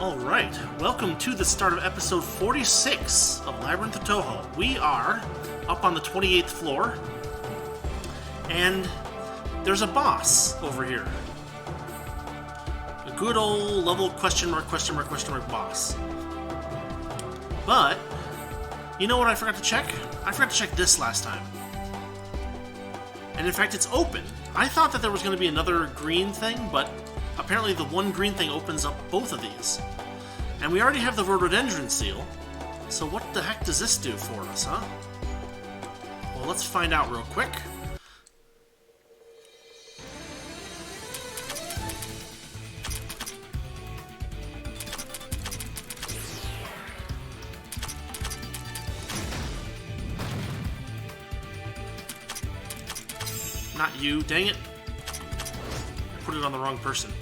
Alright, welcome to the start of episode 46 of Labyrinth of Touhou. We are up on the 28th floor, and there's a boss over here. A good old level question mark boss. But, you know what I forgot to check? I forgot to check this last time. And in fact, it's open. I thought that there was going to be another green thing, but apparently the one green thing opens up both of these. And we already have the rhododendron seal, so what the heck does this do for us, huh? Well, let's find out real quick. Not you, dang it. I put it on the wrong person.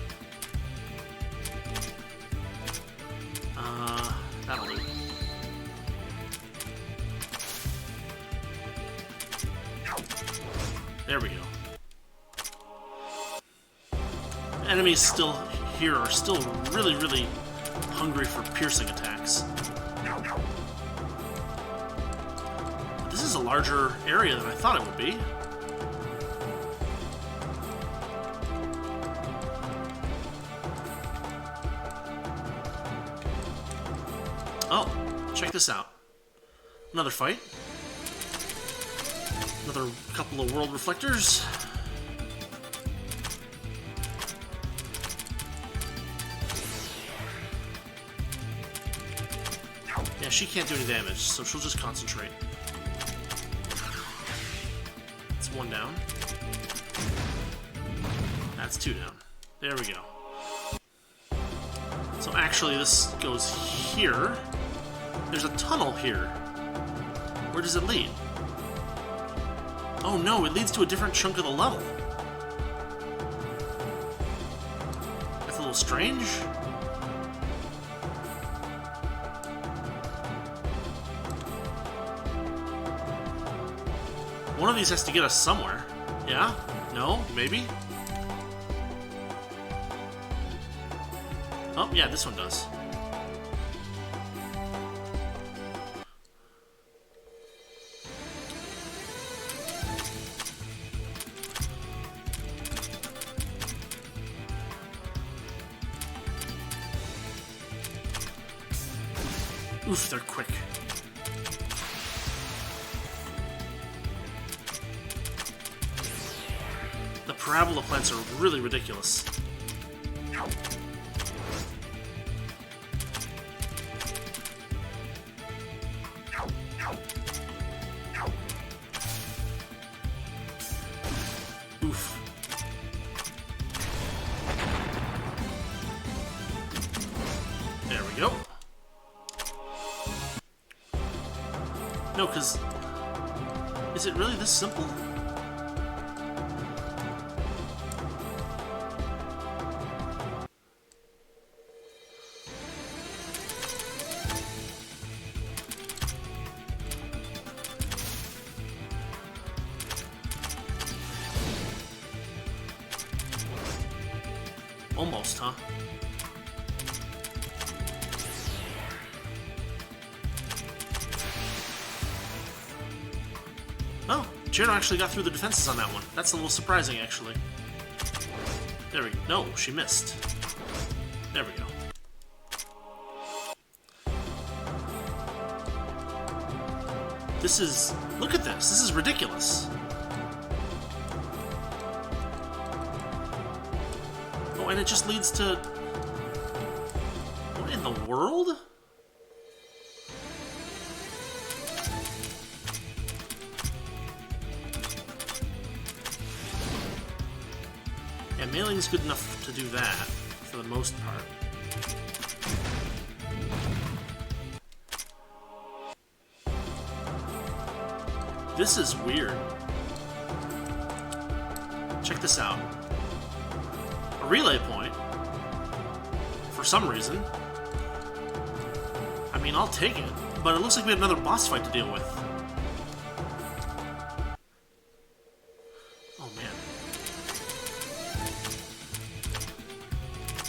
That'll do. There we go. Enemies still here are still really hungry for piercing attacks. This is a larger area than I thought it would be. Oh, check this out. Another fight. Another couple of world reflectors. Yeah, she can't do any damage, so she'll just concentrate. That's one down. That's two down. There we go. So actually, this goes here. There's a tunnel here. Where does it lead? Oh no, it leads to a different chunk of the level. That's a little strange. One of these has to get us somewhere. Yeah? No? Maybe? Oh, yeah, this one does. Oof, they're quick. The parabola plants are really ridiculous. Oof. There we go. No, because... is it really this simple? Almost, huh? Oh, Jero actually got through the defenses on that one. That's a little surprising, actually. There we go. No, she missed. There we go. This is... look at this. This is ridiculous. Oh, and it just leads to... what in the world? Yeah, mailing's good enough to do that, for the most part. This is weird. Check this out. A relay point, for some reason. I mean, I'll take it, but it looks like we have another boss fight to deal with. Oh man.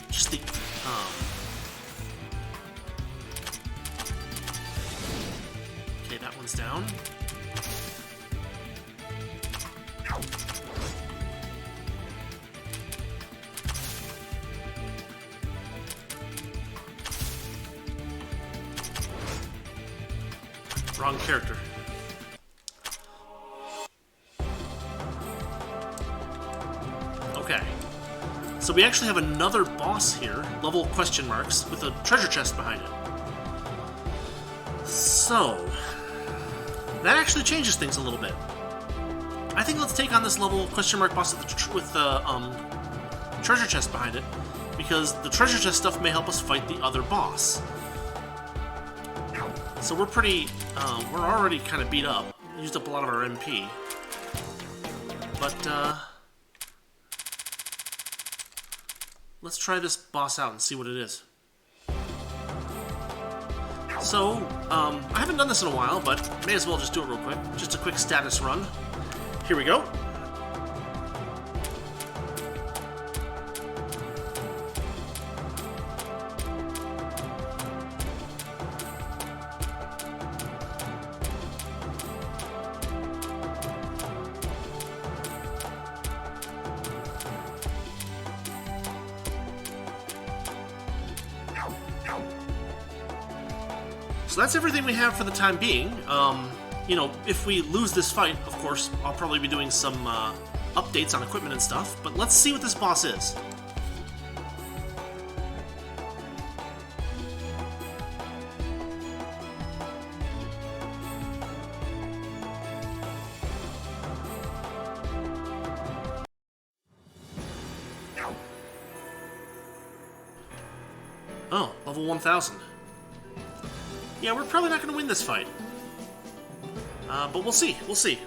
Just the one's down. Wrong character. Okay. So we actually have another boss here, level question marks, with a treasure chest behind it. So, that actually changes things a little bit. I think let's take on this level question mark boss with the treasure chest behind it, because the treasure chest stuff may help us fight the other boss. So we're we're already kind of beat up. Used up a lot of our MP. But, let's try this boss out and see what it is. So, I haven't done this in a while, but may as well just do it real quick. Just a quick status run. Here we go. So that's everything we have for the time being. You know, if we lose this fight, of course, I'll probably be doing some updates on equipment and stuff, but let's see what this boss is. Oh, level 1000. Yeah, we're probably not going to win this fight. But we'll see. We'll see.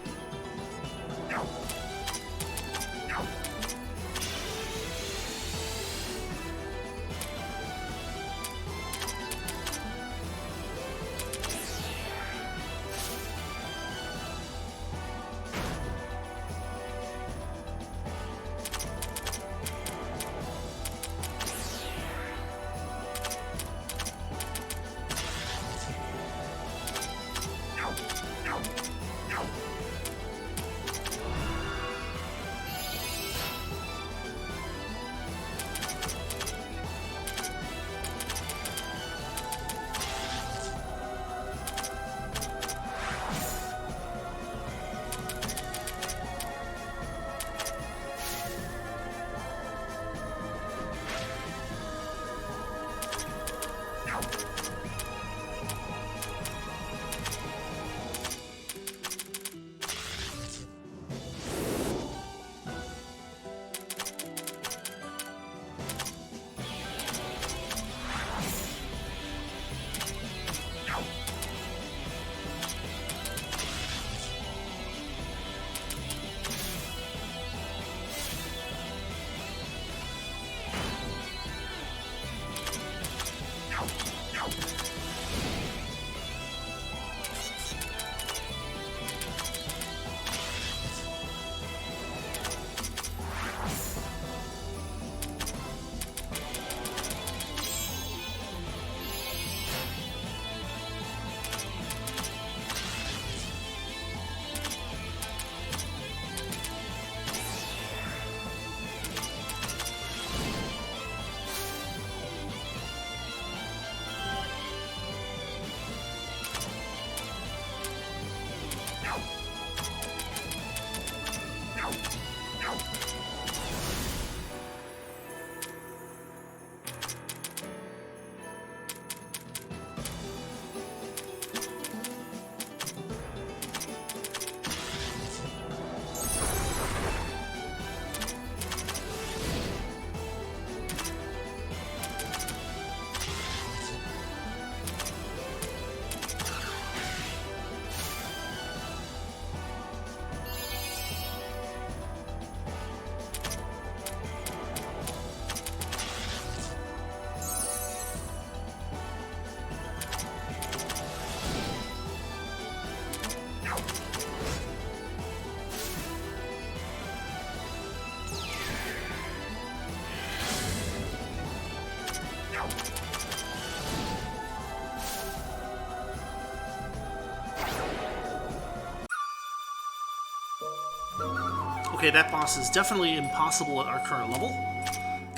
Okay, that boss is definitely impossible at our current level.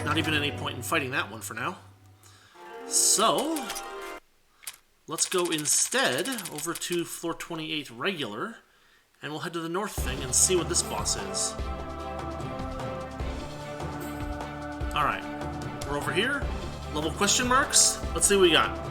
Not even any point in fighting that one for now. So, let's go instead over to floor 28 regular, and we'll head to the north thing and see what this boss is. Alright, we're over here. Level question marks. Let's see what we got.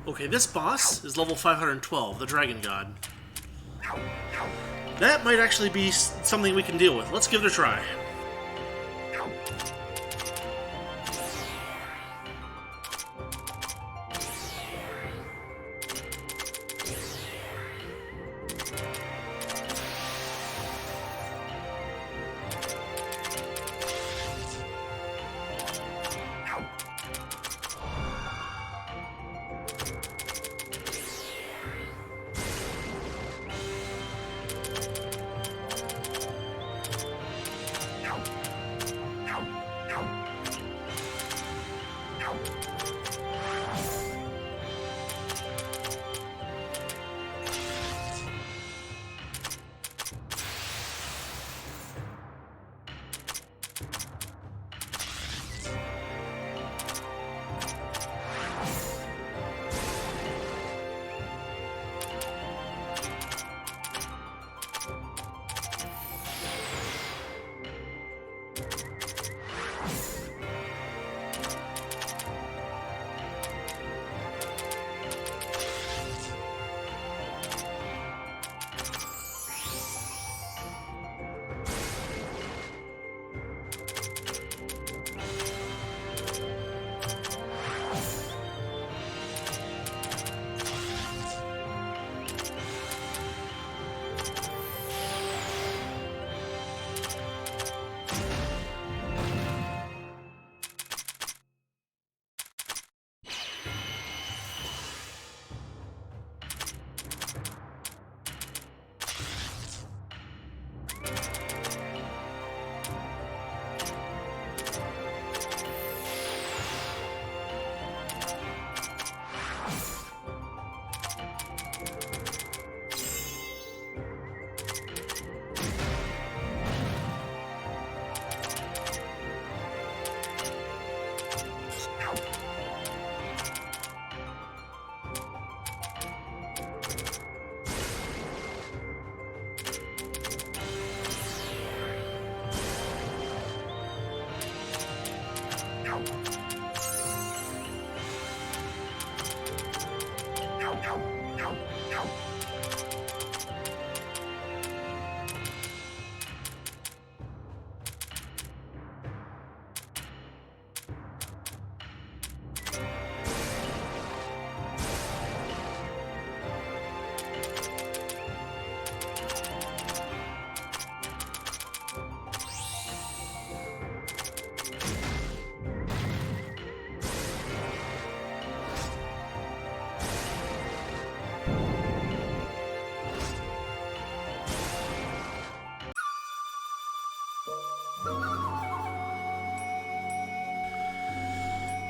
Okay, this boss is level 512, the Dragon God. That might actually be something we can deal with. Let's give it a try.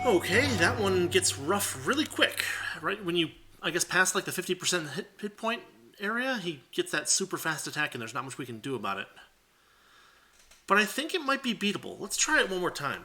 Okay, that one gets rough really quick. Right when you, I guess, pass like the 50% hit point area. He gets that super fast attack, and there's not much we can do about it. But I think it might be beatable. Let's try it one more time.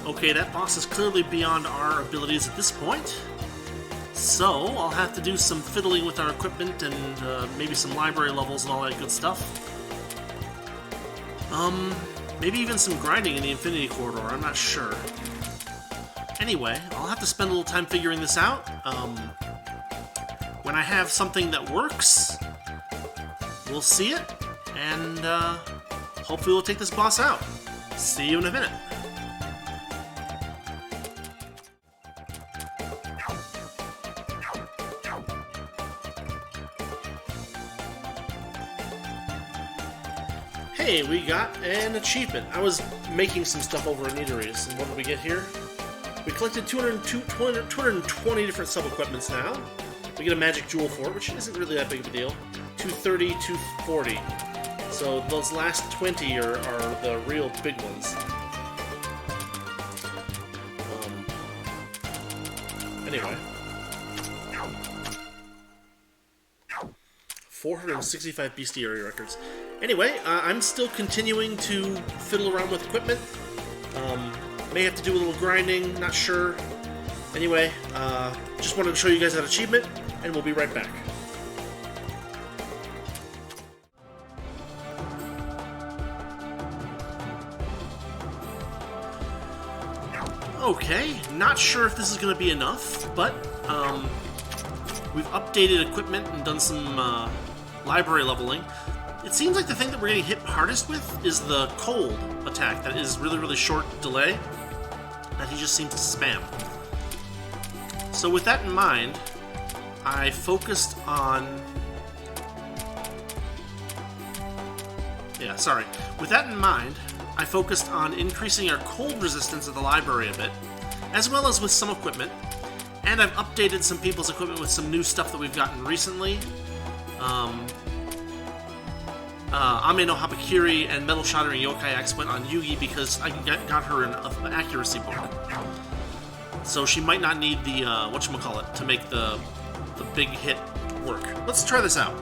Okay, that boss is clearly beyond our abilities at this point. So, I'll have to do some fiddling with our equipment and maybe some library levels and all that good stuff. Maybe even some grinding in the Infinity Corridor, I'm not sure. Anyway, I'll have to spend a little time figuring this out. When I have something that works, we'll see it, and hopefully we'll take this boss out. See you in a minute. Hey, we got an achievement. I was making some stuff over at Eateries, and what did we get here? We collected 220 different sub-equipments now. We get a magic jewel for it, which isn't really that big of a deal. 230, 240. So those last 20 are the real big ones. Anyway. 465 bestiary records. Anyway, I'm still continuing to fiddle around with equipment. May have to do a little grinding, not sure. Anyway, just wanted to show you guys that achievement, and we'll be right back. Okay, not sure if this is going to be enough, but we've updated equipment and done some library leveling. It seems like the thing that we're getting hit hardest with is the cold attack that is really short delay that he just seems to spam. So with that in mind, I focused on... With that in mind, I focused on increasing our cold resistance at the library a bit, as well as with some equipment, and I've updated some people's equipment with some new stuff that we've gotten recently. Ame no Habakiri and Metal Shattering Yokai Axe went on Yugi because I got her an accuracy book. So she might not need the, whatchamacallit, to make the big hit work. Let's try this out.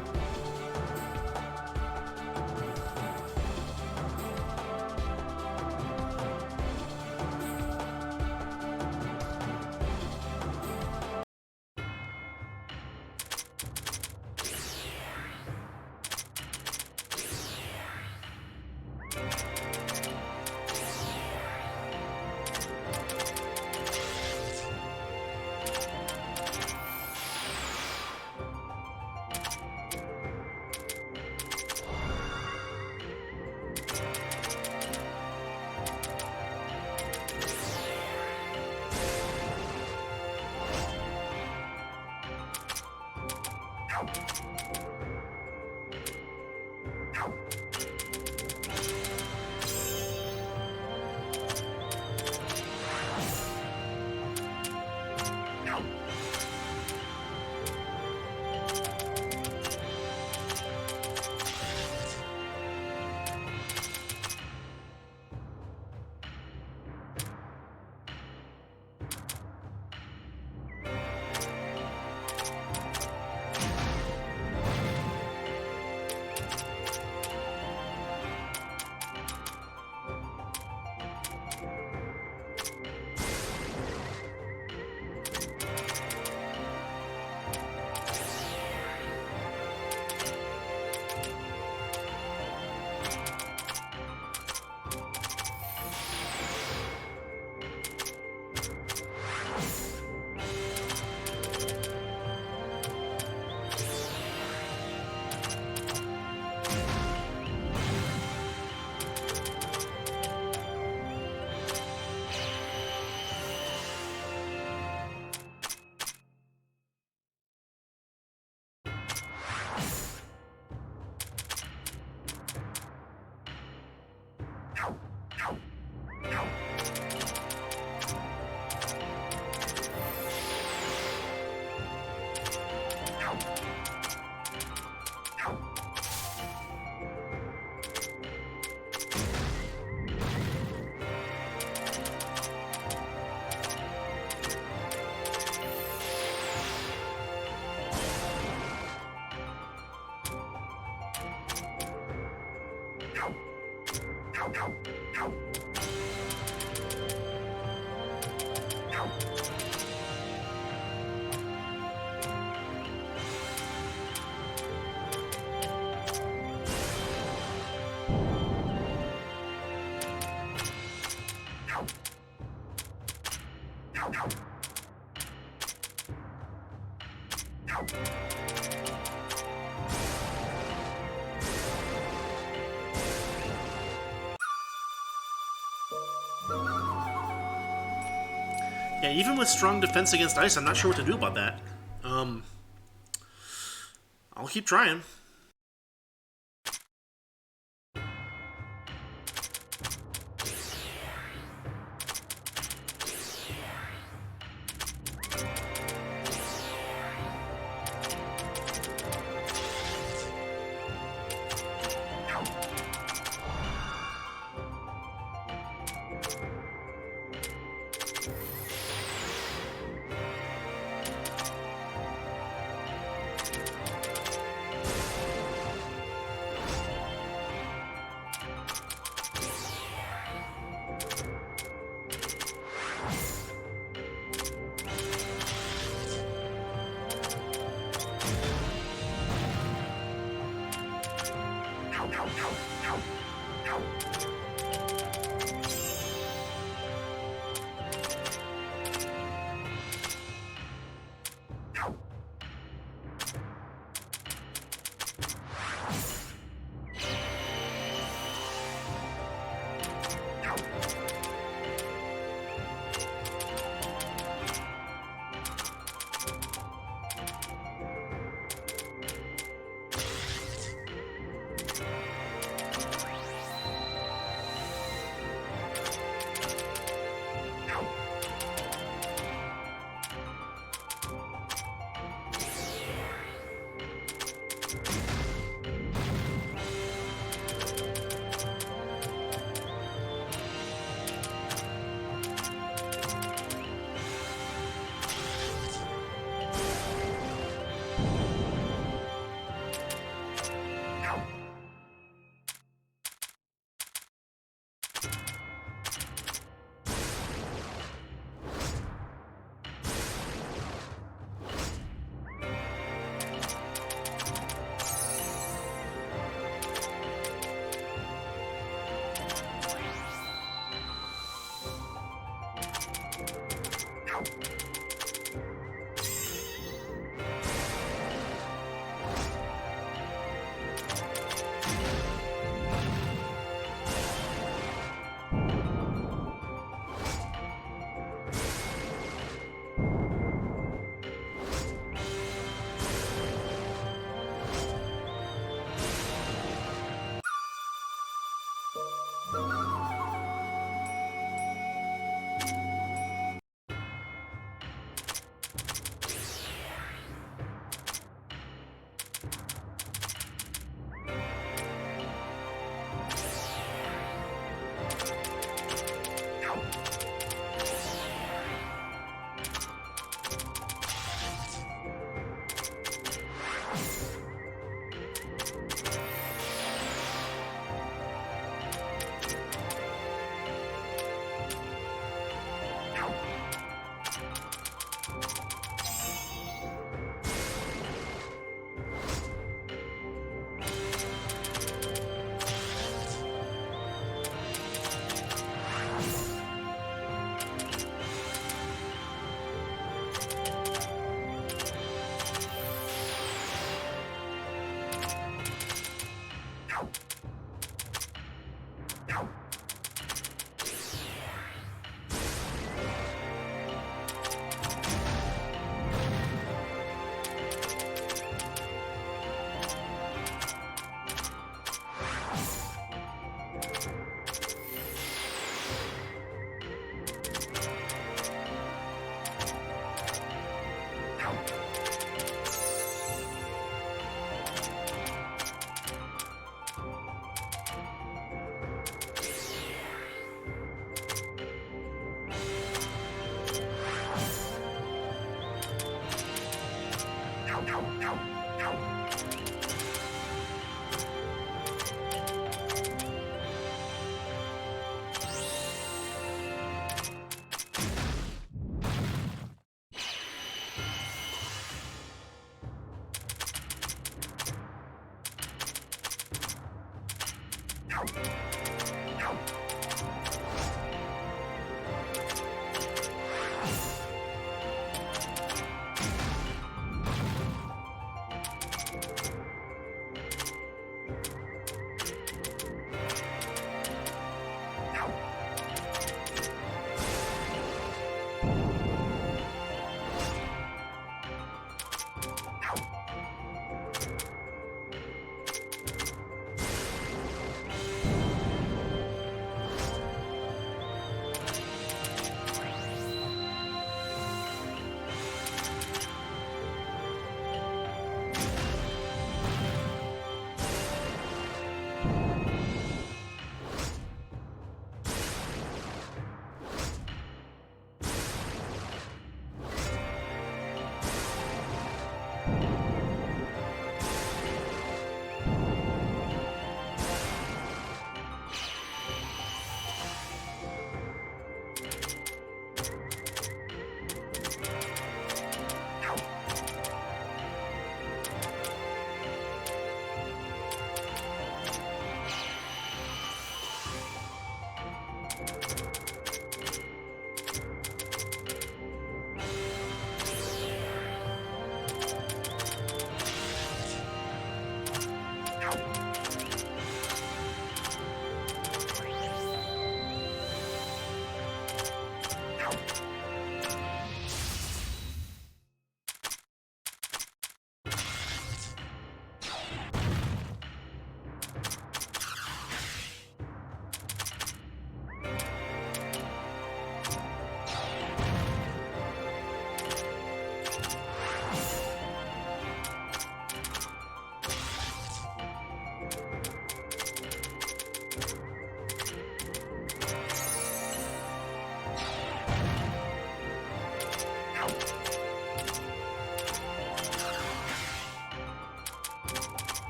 Yeah, even with strong defense against ice, I'm not sure what to do about that. I'll keep trying.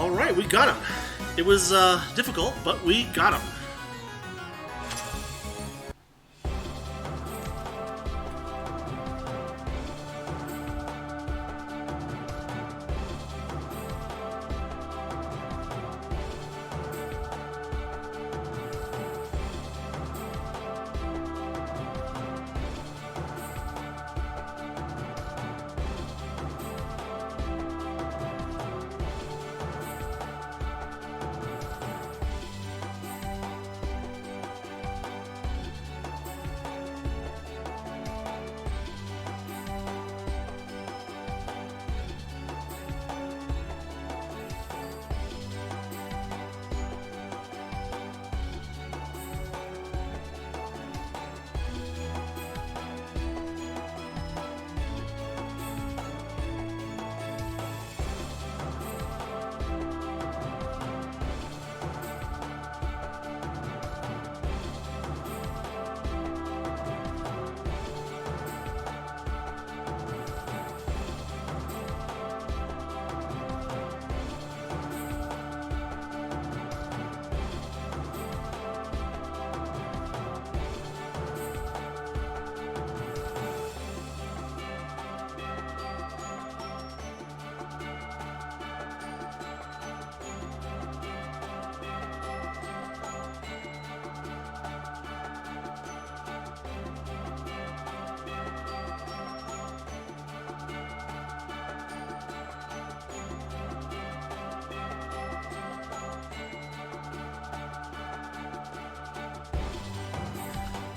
Alright, we got him. It was difficult, but we got him.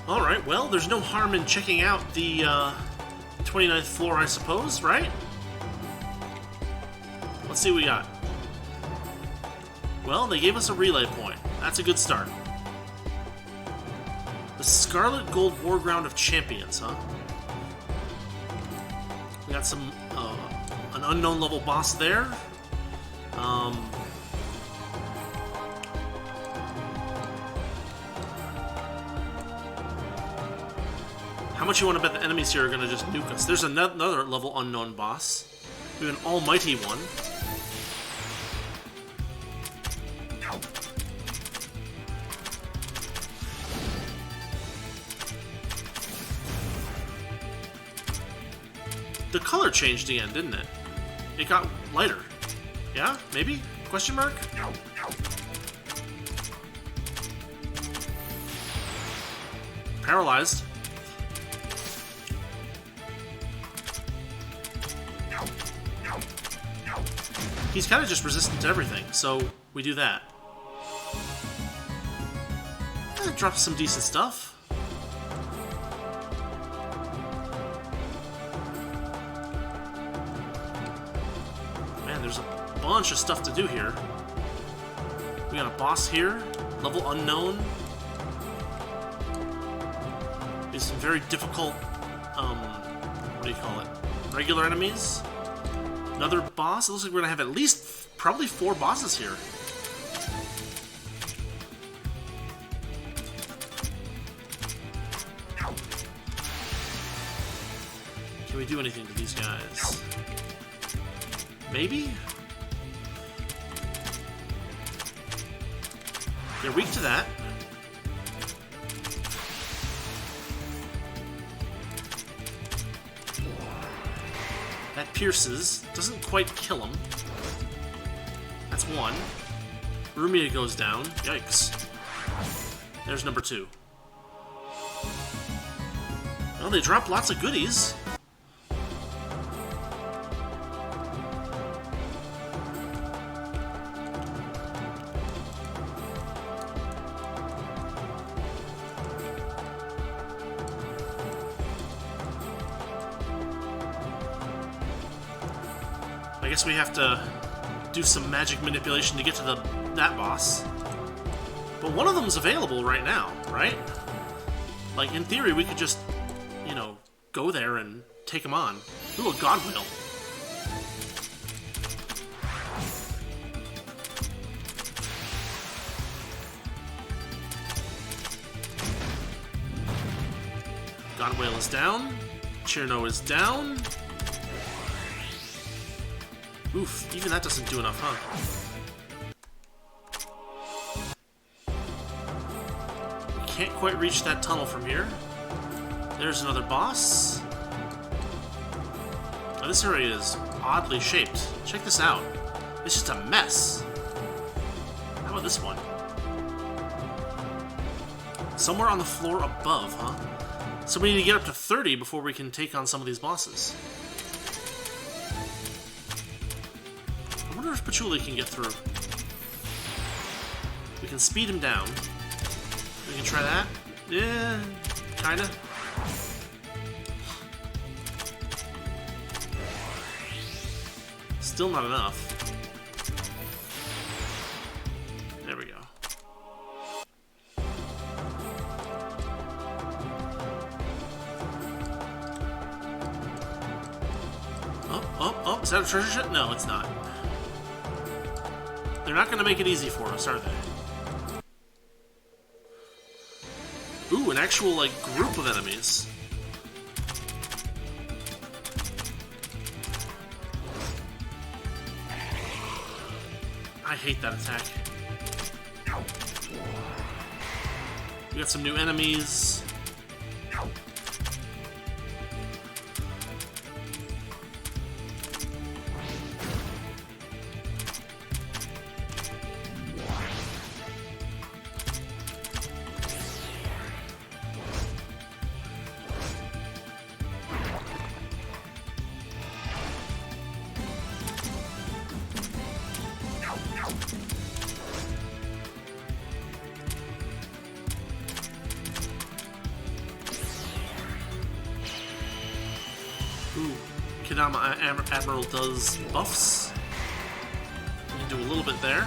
Alright, well, there's no harm in checking out the 29th floor, I suppose, right? Let's see what we got. Well, they gave us a relay point. That's a good start. The Scarlet Gold Warground of Champions, huh? We got some, an unknown level boss there. How much you want to bet the enemies here are going to just nuke us? There's another level unknown boss. We have an almighty one. The color changed again, didn't it? It got lighter. Yeah? Maybe? Question mark? Paralyzed. He's kind of just resistant to everything, so we do that. That drops some decent stuff. Man, there's a bunch of stuff to do here. We got a boss here, level unknown. There's some very difficult, what do you call it? Regular enemies. Another boss? It looks like we're gonna have at least probably 4 bosses here. Can we do anything to these guys? Maybe? They're weak to that. That pierces. Doesn't quite kill him. That's one. Rumia goes down. Yikes. There's number 2. Well, they drop lots of goodies. I guess we have to do some magic manipulation to get to that boss. But one of them's available right now, right? Like, in theory, we could just, you know, go there and take him on. Ooh, a God Wheel. God Whale is down. Chirno is down. Oof, even that doesn't do enough, huh? can't quite reach that tunnel from here. There's another boss. Oh, this area is oddly shaped. Check this out. It's just a mess. How about this one? Somewhere on the floor above, huh? So we need to get up to 30 before we can take on some of these bosses. I wonder if Patchouli can get through. We can speed him down. We can try that. Yeah, kinda. Still not enough. There we go. Oh, is that a treasure chest? No, it's not. They're not going to make it easy for us, are they? Ooh, an actual, like, group of enemies. I hate that attack. We got some new enemies. Ooh, Kadama Admiral does buffs. We can do a little bit there.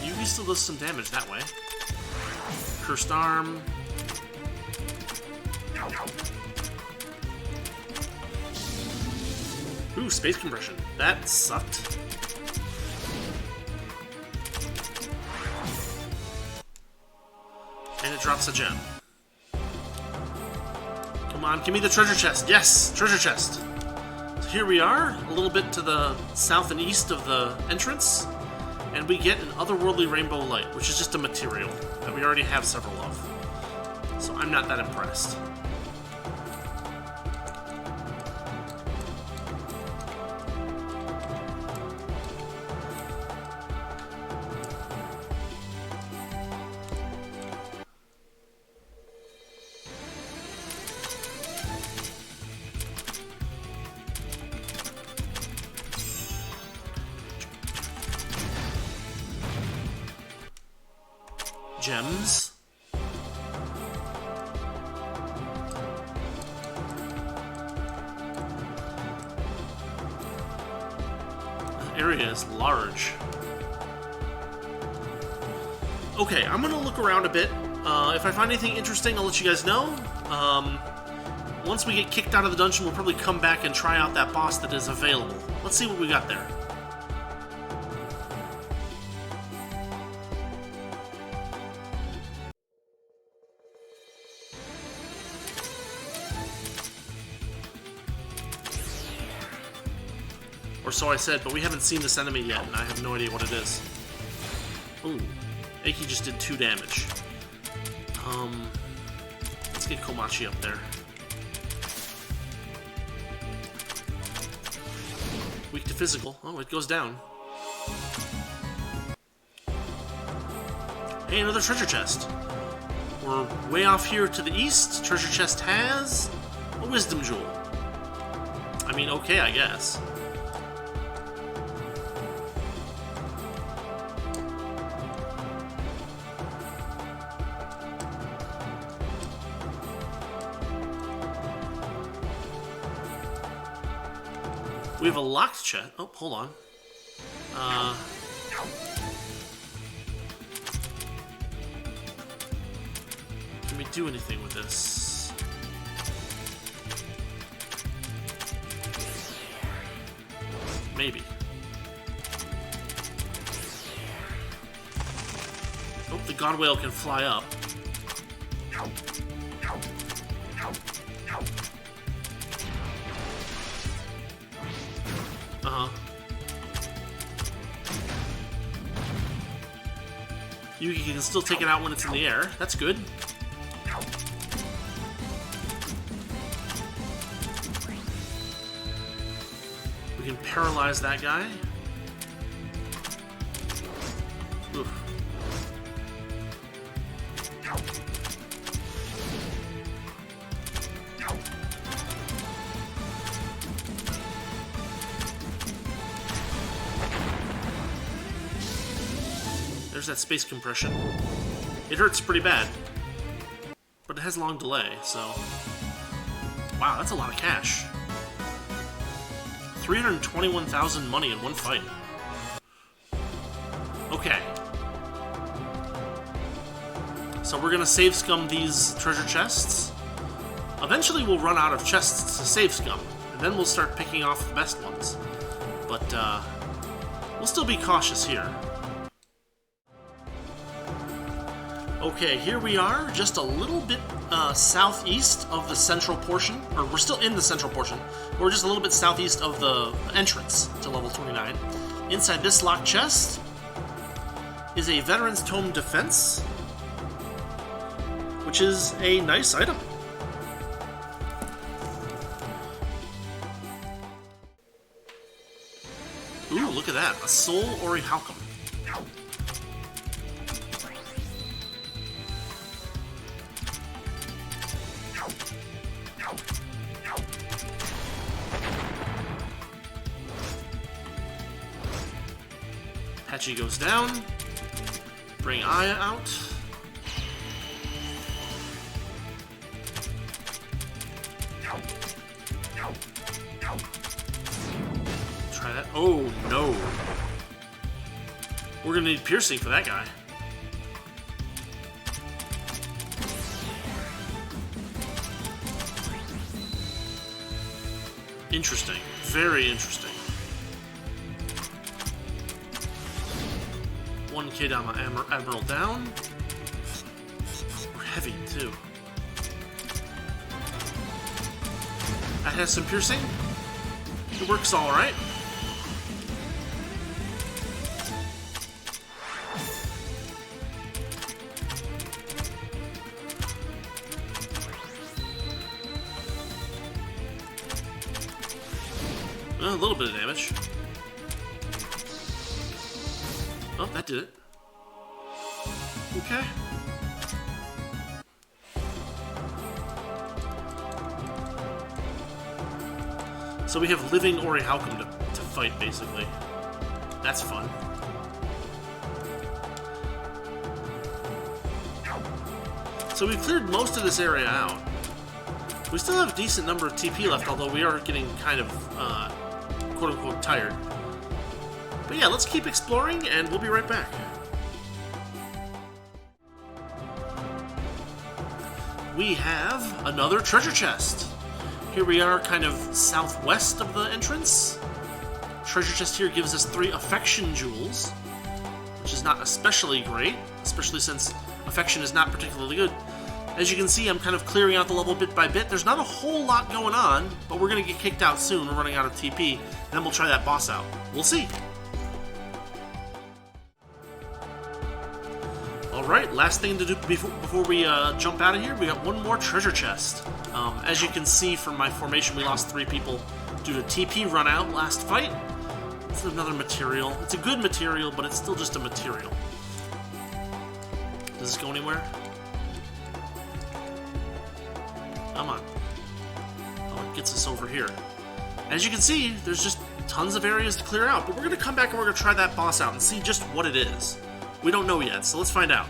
Yugi still does some damage that way. Cursed Arm. Ooh, space compression. That sucked. And it drops a gem. Come on, give me the treasure chest. Yes, treasure chest. So here we are, a little bit to the south and east of the entrance, and we get an otherworldly rainbow light, which is just a material that we already have several of. So I'm not that impressed. Gems. The area is large. Okay, I'm gonna look around a bit. If I find anything interesting, I'll let you guys know. Once we get kicked out of the dungeon, we'll probably come back and try out that boss that is available. Let's see what we got there. Or so I said, but we haven't seen this enemy yet, and I have no idea what it is. Ooh, Eiki just did 2 damage. Let's get Komachi up there. Weak to physical. Oh, it goes down. Hey, another treasure chest. We're way off here to the east. Treasure chest has a wisdom jewel. I mean, okay, I guess. We have a locked chest. Oh, hold on. Can we do anything with this? Maybe. Oh, the God Whale can fly up. You can still take it out when it's in the air. That's good. We can paralyze that guy. Oof. There's that space compression. It hurts pretty bad, but it has a long delay, so... Wow, that's a lot of cash. 321,000 money in one fight. Okay. So we're gonna save scum these treasure chests. Eventually we'll run out of chests to save scum, and then we'll start picking off the best ones. But, we'll still be cautious here. Okay, here we are, just a little bit southeast of the central portion, or we're still in the central portion, but we're just a little bit southeast of the entrance to level 29. Inside this locked chest is a Veteran's Tome Defense, which is a nice item. Ooh, look at that, a Soul Orihaukum. Patchy goes down. Bring Aya out. Try that. Oh no. We're gonna need piercing for that guy. Interesting. Very interesting. 1K down my Admiral down. We're heavy, too. That has some piercing. It works alright. A little bit of damage. Oh, that did it. Okay. So we have living Orihaukum to fight, basically. That's fun. So we've cleared most of this area out. We still have a decent number of TP left, although we are getting kind of, quote-unquote, tired. But yeah, let's keep exploring, and we'll be right back. We have another treasure chest. Here we are kind of southwest of the entrance. Treasure chest here gives us 3 affection jewels, which is not especially great, especially since affection is not particularly good. As you can see, I'm kind of clearing out the level bit by bit. There's not a whole lot going on, but we're going to get kicked out soon. We're running out of TP, and then we'll try that boss out. We'll see. Alright, last thing to do before we jump out of here, we got one more treasure chest. As you can see from my formation, we lost 3 people due to TP run out last fight. It's another material. It's a good material, but it's still just a material. Does this go anywhere? Come on. Oh, it gets us over here. As you can see, there's just tons of areas to clear out, but we're going to come back and we're going to try that boss out and see just what it is. We don't know yet, so let's find out.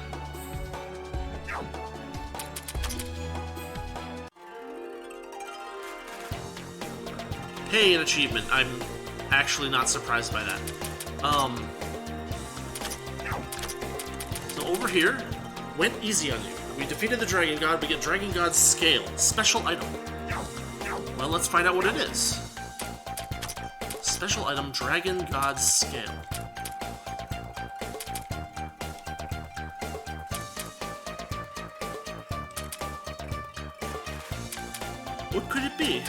Hey, an achievement. I'm actually not surprised by that. So over here, went easy on you. We defeated the Dragon God, we get Dragon God's Scale. Special item. Well, let's find out what it is. Special item, Dragon God's Scale. What could it be?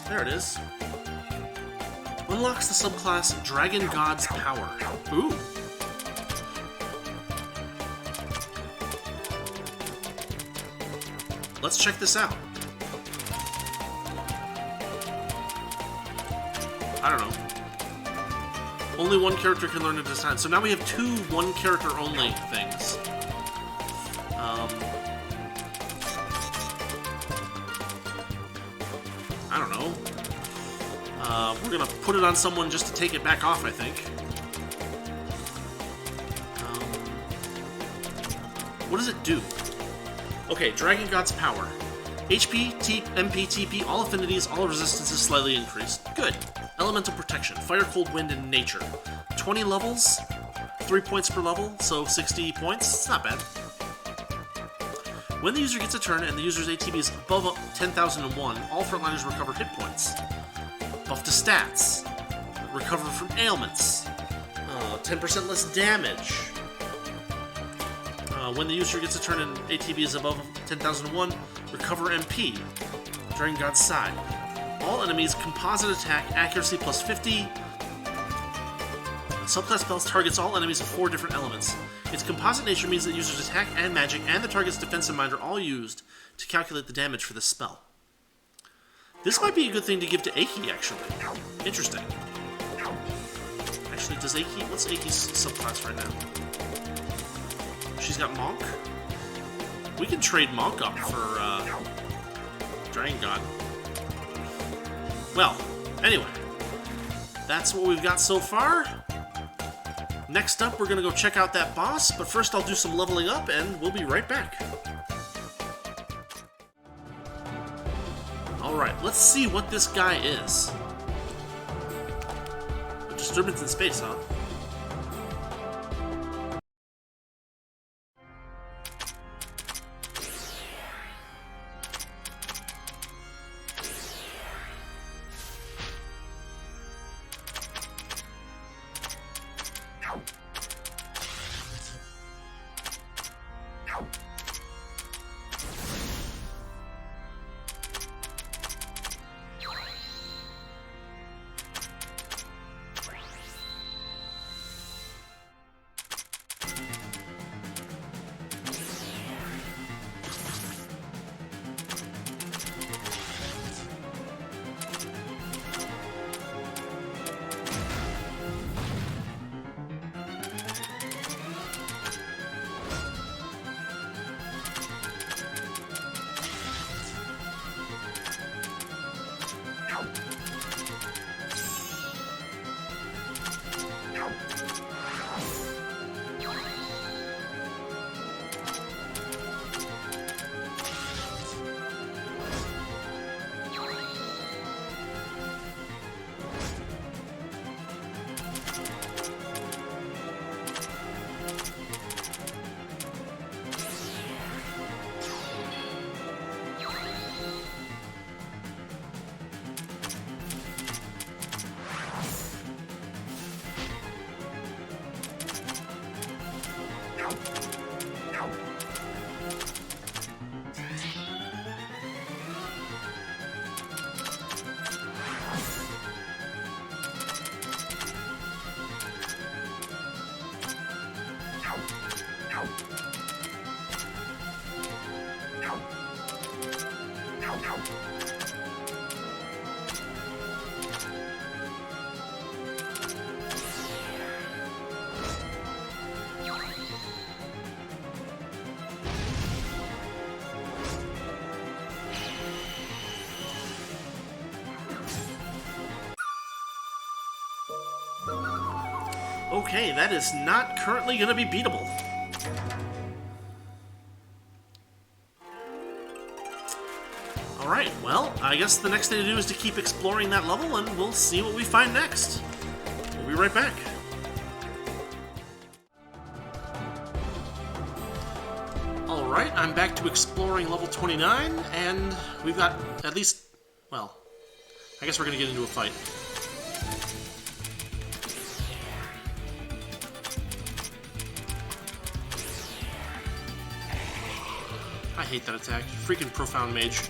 There it is. Unlocks the subclass Dragon God's Power. Ooh. let's check this out. I don't know. Only one character can learn at a time. So now we have two one-character-only things. I don't know. We're gonna put it on someone just to take it back off, I think. What does it do? Okay, Dragon God's Power. HP, MP, TP, all affinities, all resistances slightly increased. Good. Elemental Protection. Fire, Cold, Wind, and Nature. 20 levels, 3 points per level, so 60 points. It's not bad. When the user gets a turn and the user's ATB is above 10,001, all frontliners recover hit points. Buff to stats. Recover from ailments. 10% less damage. When the user gets a turn and ATB is above 10,001, recover MP. Dragon God's Side. All enemies composite attack accuracy plus 50. Subclass spells targets all enemies of 4 different elements. Its composite nature means that users' attack and magic and the target's defense and mind are all used to calculate the damage for this spell. This might be a good thing to give to Aki, actually. Interesting. Actually, does Aki... What's Aki's subclass right now? She's got Monk. We can trade Monk up for Dragon God. Well, anyway. That's what we've got so far. Next up, we're going to go check out that boss, but first I'll do some leveling up, and we'll be right back. Alright, let's see what this guy is. A disturbance in space, huh? Okay, that is not currently going to be beatable. Alright, well, I guess the next thing to do is to keep exploring that level, and we'll see what we find next. We'll be right back. Alright, I'm back to exploring level 29, and we've got at least, well, I guess we're going to get into a fight. I hate that attack. Freaking Profound Mage.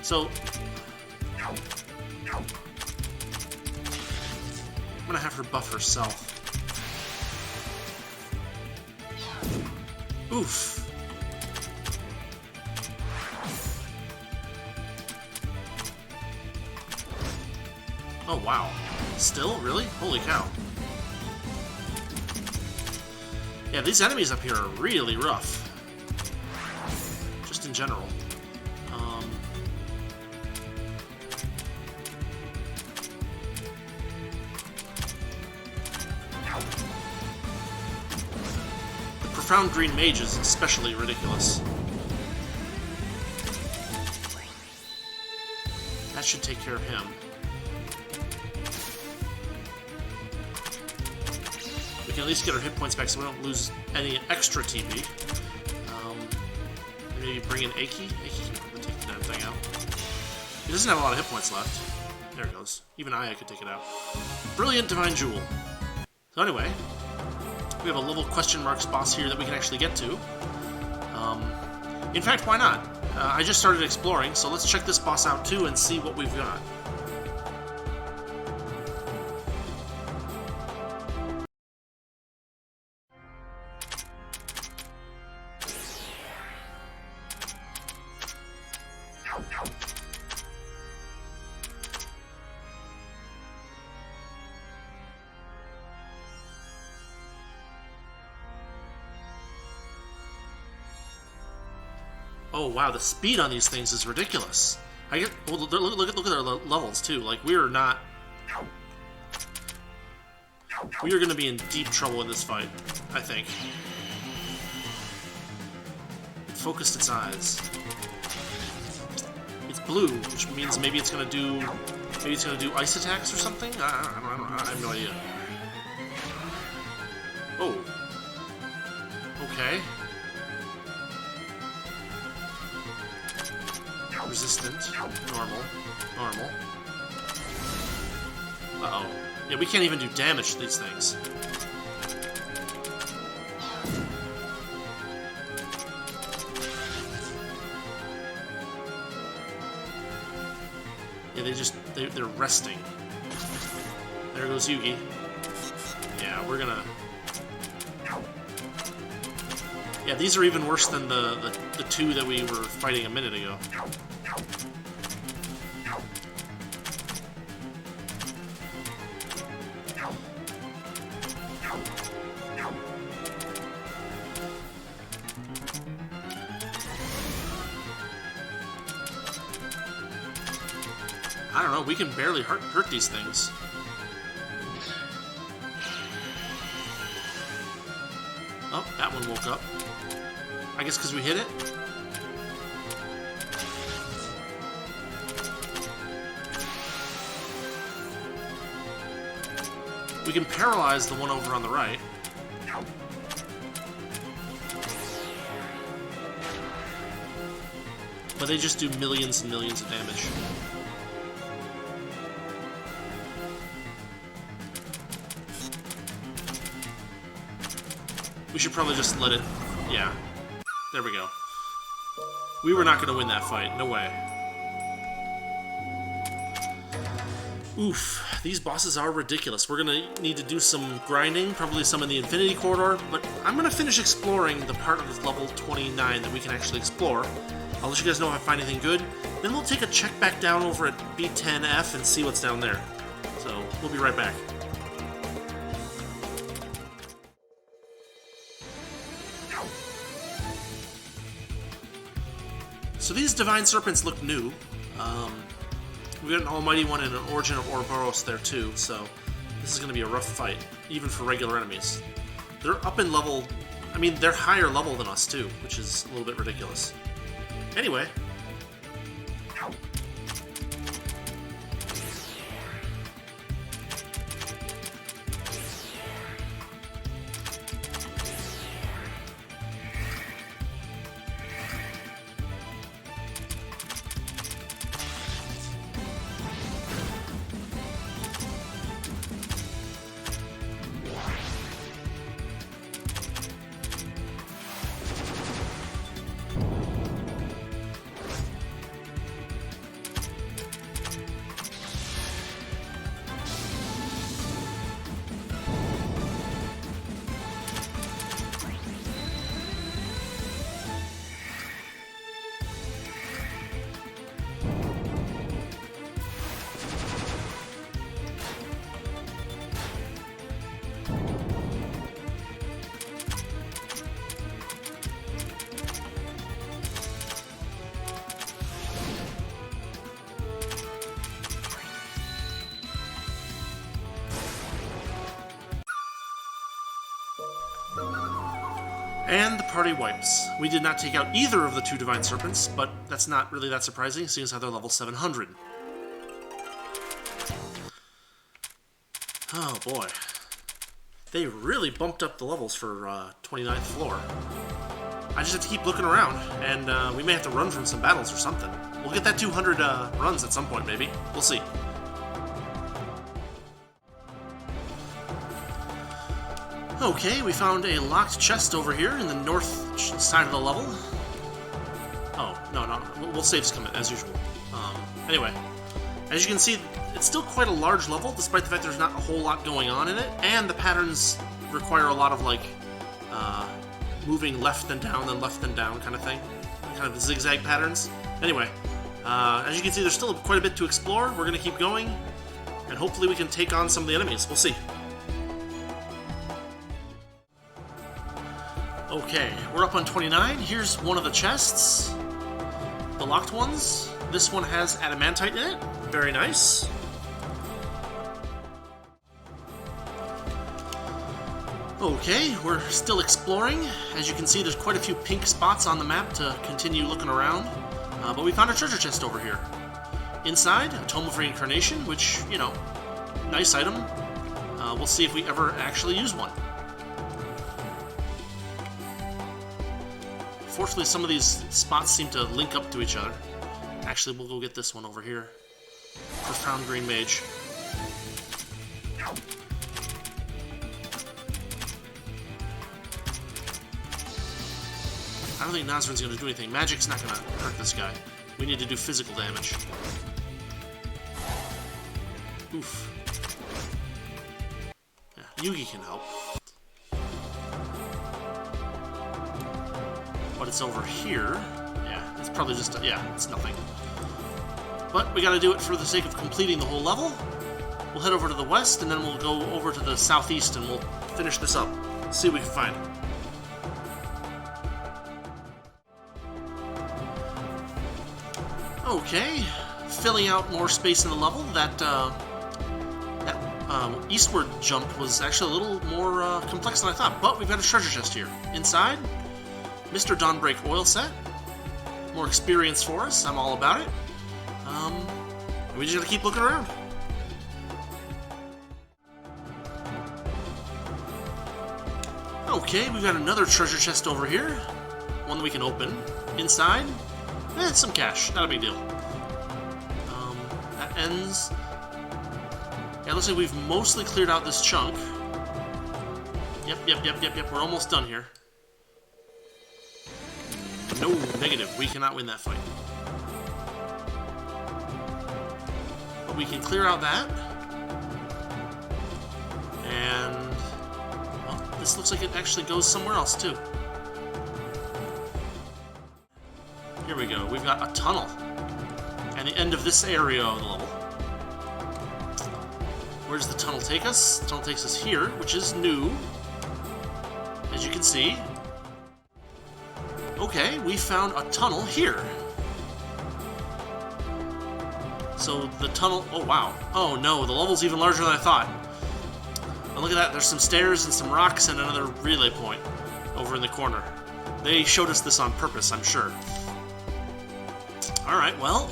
So... I'm gonna have her buff herself. Oof. Oh, wow. Still? Really? Holy cow. Yeah, these enemies up here are really rough. Just in general. The Profound Green Mage is especially ridiculous. That should take care of him. We can at least get our hit points back so we don't lose any extra TP. Maybe bring in Aki. Aki can probably take that thing out. He doesn't have a lot of hit points left. There it goes. Even I could take it out. Brilliant Divine Jewel. So anyway, we have a level question marks boss here that we can actually get to. In fact, why not? I just started exploring, so let's check this boss out too and see what we've got. Oh wow, the speed on these things is ridiculous. I get well, look at their levels too. Like we are going to be in deep trouble in this fight. I think. It focused its eyes. It's blue, which means maybe it's going to do ice attacks or something. I have no idea. Oh. Okay. Resistant. Normal. Normal. Uh-oh. Yeah, we can't even do damage to these things. Yeah, they're resting. There goes Yugi. Yeah, we're gonna... Yeah, these are even worse than the two that we were fighting a minute ago. I don't know, we can barely hurt these things. Oh, that one woke up. I guess because we hit it? We can paralyze the one over on the right. But they just do millions and millions of damage. We should probably just let it... Yeah. There we go. We were not going to win that fight. No way. Oof. These bosses are ridiculous. We're going to need to do some grinding, probably some in the Infinity Corridor, but I'm going to finish exploring the part of level 29 that we can actually explore. I'll let you guys know if I find anything good. Then we'll take a check back down over at B11F and see what's down there. So, we'll be right back. So these Divine Serpents look new. We got an Almighty one and an Origin of Ouroboros there too, so this is going to be a rough fight, even for regular enemies. They're up in level... I mean, they're higher level than us too, which is a little bit ridiculous. Anyway... And the party wipes. We did not take out either of the two Divine Serpents, but that's not really that surprising, seeing as how they're level 700. Oh boy. They really bumped up the levels for 29th floor. I just have to keep looking around, and we may have to run from some battles or something. We'll get that 200 runs at some point, maybe. We'll see. Okay, we found a locked chest over here in the north side of the level. Oh, no, we'll save this comment, as usual. Anyway, as you can see, it's still quite a large level, despite the fact there's not a whole lot going on in it, and the patterns require a lot of, like, moving left and down, then left and down kind of thing. Kind of zigzag patterns. Anyway, as you can see, there's still quite a bit to explore. We're going to keep going, and hopefully we can take on some of the enemies. We'll see. Okay, we're up on 29. Here's one of the chests. The locked ones. This one has adamantite in it. Very nice. Okay, we're still exploring. As you can see, there's quite a few pink spots on the map to continue looking around. But we found a treasure chest over here. Inside, a Tome of Reincarnation, which, you know, nice item. We'll see if we ever actually use one. Fortunately, some of these spots seem to link up to each other. Actually, we'll go get this one over here. Profound Green Mage. I don't think Nazrin's going to do anything. Magic's not going to hurt this guy. We need to do physical damage. Oof. Yeah, Yugi can help. But it's over here. Yeah, it's probably just, yeah, it's nothing. But we gotta do it for the sake of completing the whole level. We'll head over to the west, and then we'll go over to the southeast, and we'll finish this up. See what we can find. Okay, filling out more space in the level. That eastward jump was actually a little more complex than I thought, but we've got a treasure chest here. Inside, Mr. Dawnbreak oil set. More experience for us. I'm all about it. We just gotta keep looking around. Okay, we've got another treasure chest over here. One that we can open. Inside, some cash. Not a big deal. That ends... Yeah, it looks like we've mostly cleared out this chunk. Yep. We're almost done here. No, negative. We cannot win that fight. But we can clear out that. And... well, this looks like it actually goes somewhere else, too. Here we go. We've got a tunnel. And the end of this area of the level. Where does the tunnel take us? The tunnel takes us here, which is new. As you can see. Okay, we found a tunnel here. So the tunnel... oh, wow. Oh, no, the level's even larger than I thought. And look at that. There's some stairs and some rocks and another relay point over in the corner. They showed us this on purpose, I'm sure. Alright, well,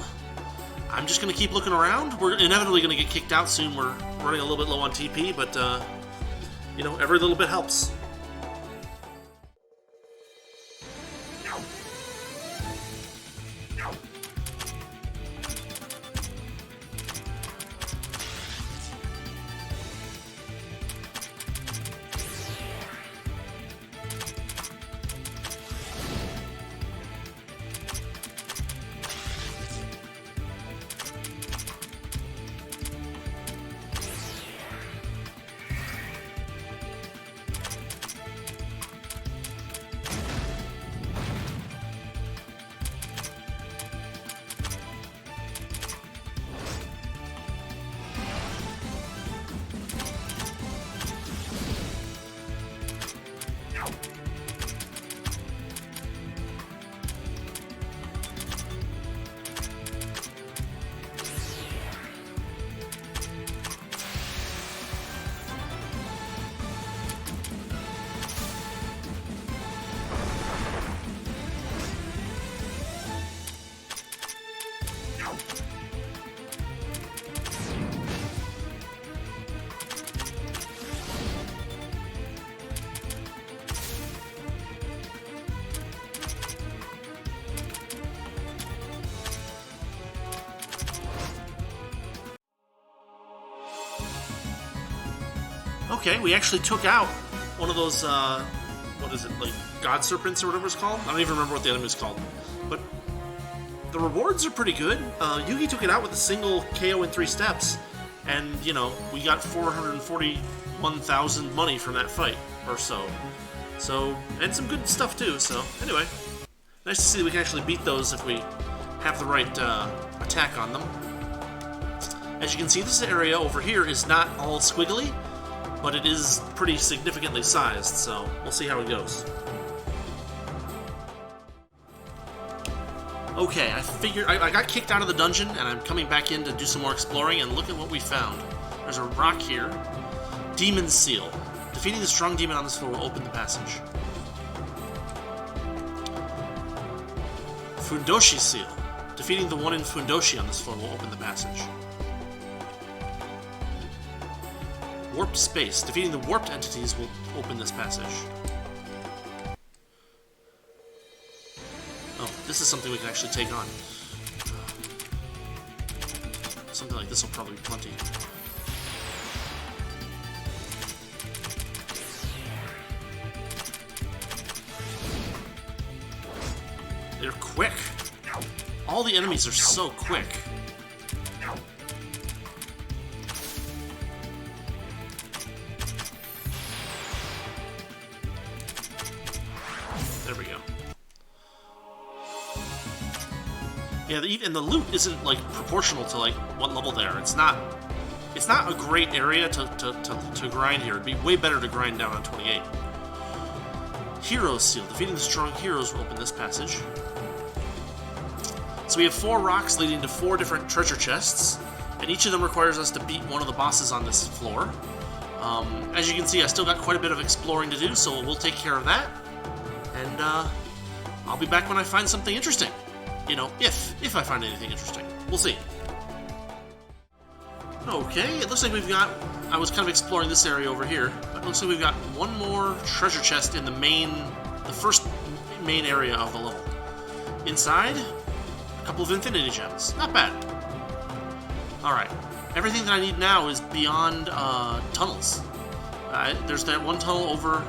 I'm just going to keep looking around. We're inevitably going to get kicked out soon. We're running a little bit low on TP, but, you know, every little bit helps. Okay, we actually took out one of those, what is it, like, God Serpents or whatever it's called? I don't even remember what the enemy was called. But the rewards are pretty good. Yugi took it out with a single KO in 3 steps, and, you know, we got 441,000 money from that fight, or so. So, and some good stuff too, so, anyway. Nice to see that we can actually beat those if we have the right attack on them. As you can see, this area over here is not all squiggly, but it is pretty significantly sized, so we'll see how it goes. Okay, I figured I got kicked out of the dungeon, and I'm coming back in to do some more exploring, and look at what we found. There's a rock here. Demon Seal. Defeating the strong demon on this floor will open the passage. Fundoshi Seal. Defeating the one in Fundoshi on this floor will open the passage. Warped Space. Defeating the warped entities will open this passage. Oh, this is something we can actually take on. Something like this will probably be plenty. They're quick. All the enemies are so quick. There we go. Yeah, and the loot isn't like proportional to like what level they are. It's not a great area to grind here. It'd be way better to grind down on 28. Hero Seal. Defeating the strong heroes will open this passage. So we have 4 rocks leading to 4 different treasure chests, and each of them requires us to beat one of the bosses on this floor. As you can see, I still got quite a bit of exploring to do, so we'll take care of that. And I'll be back when I find something interesting. You know, if I find anything interesting. We'll see. Okay, it looks like we've got... I was kind of exploring this area over here, but it looks like we've got one more treasure chest in the first main area of the level. Inside, a couple of infinity gems. Not bad. Alright, everything that I need now is beyond tunnels. There's that one tunnel over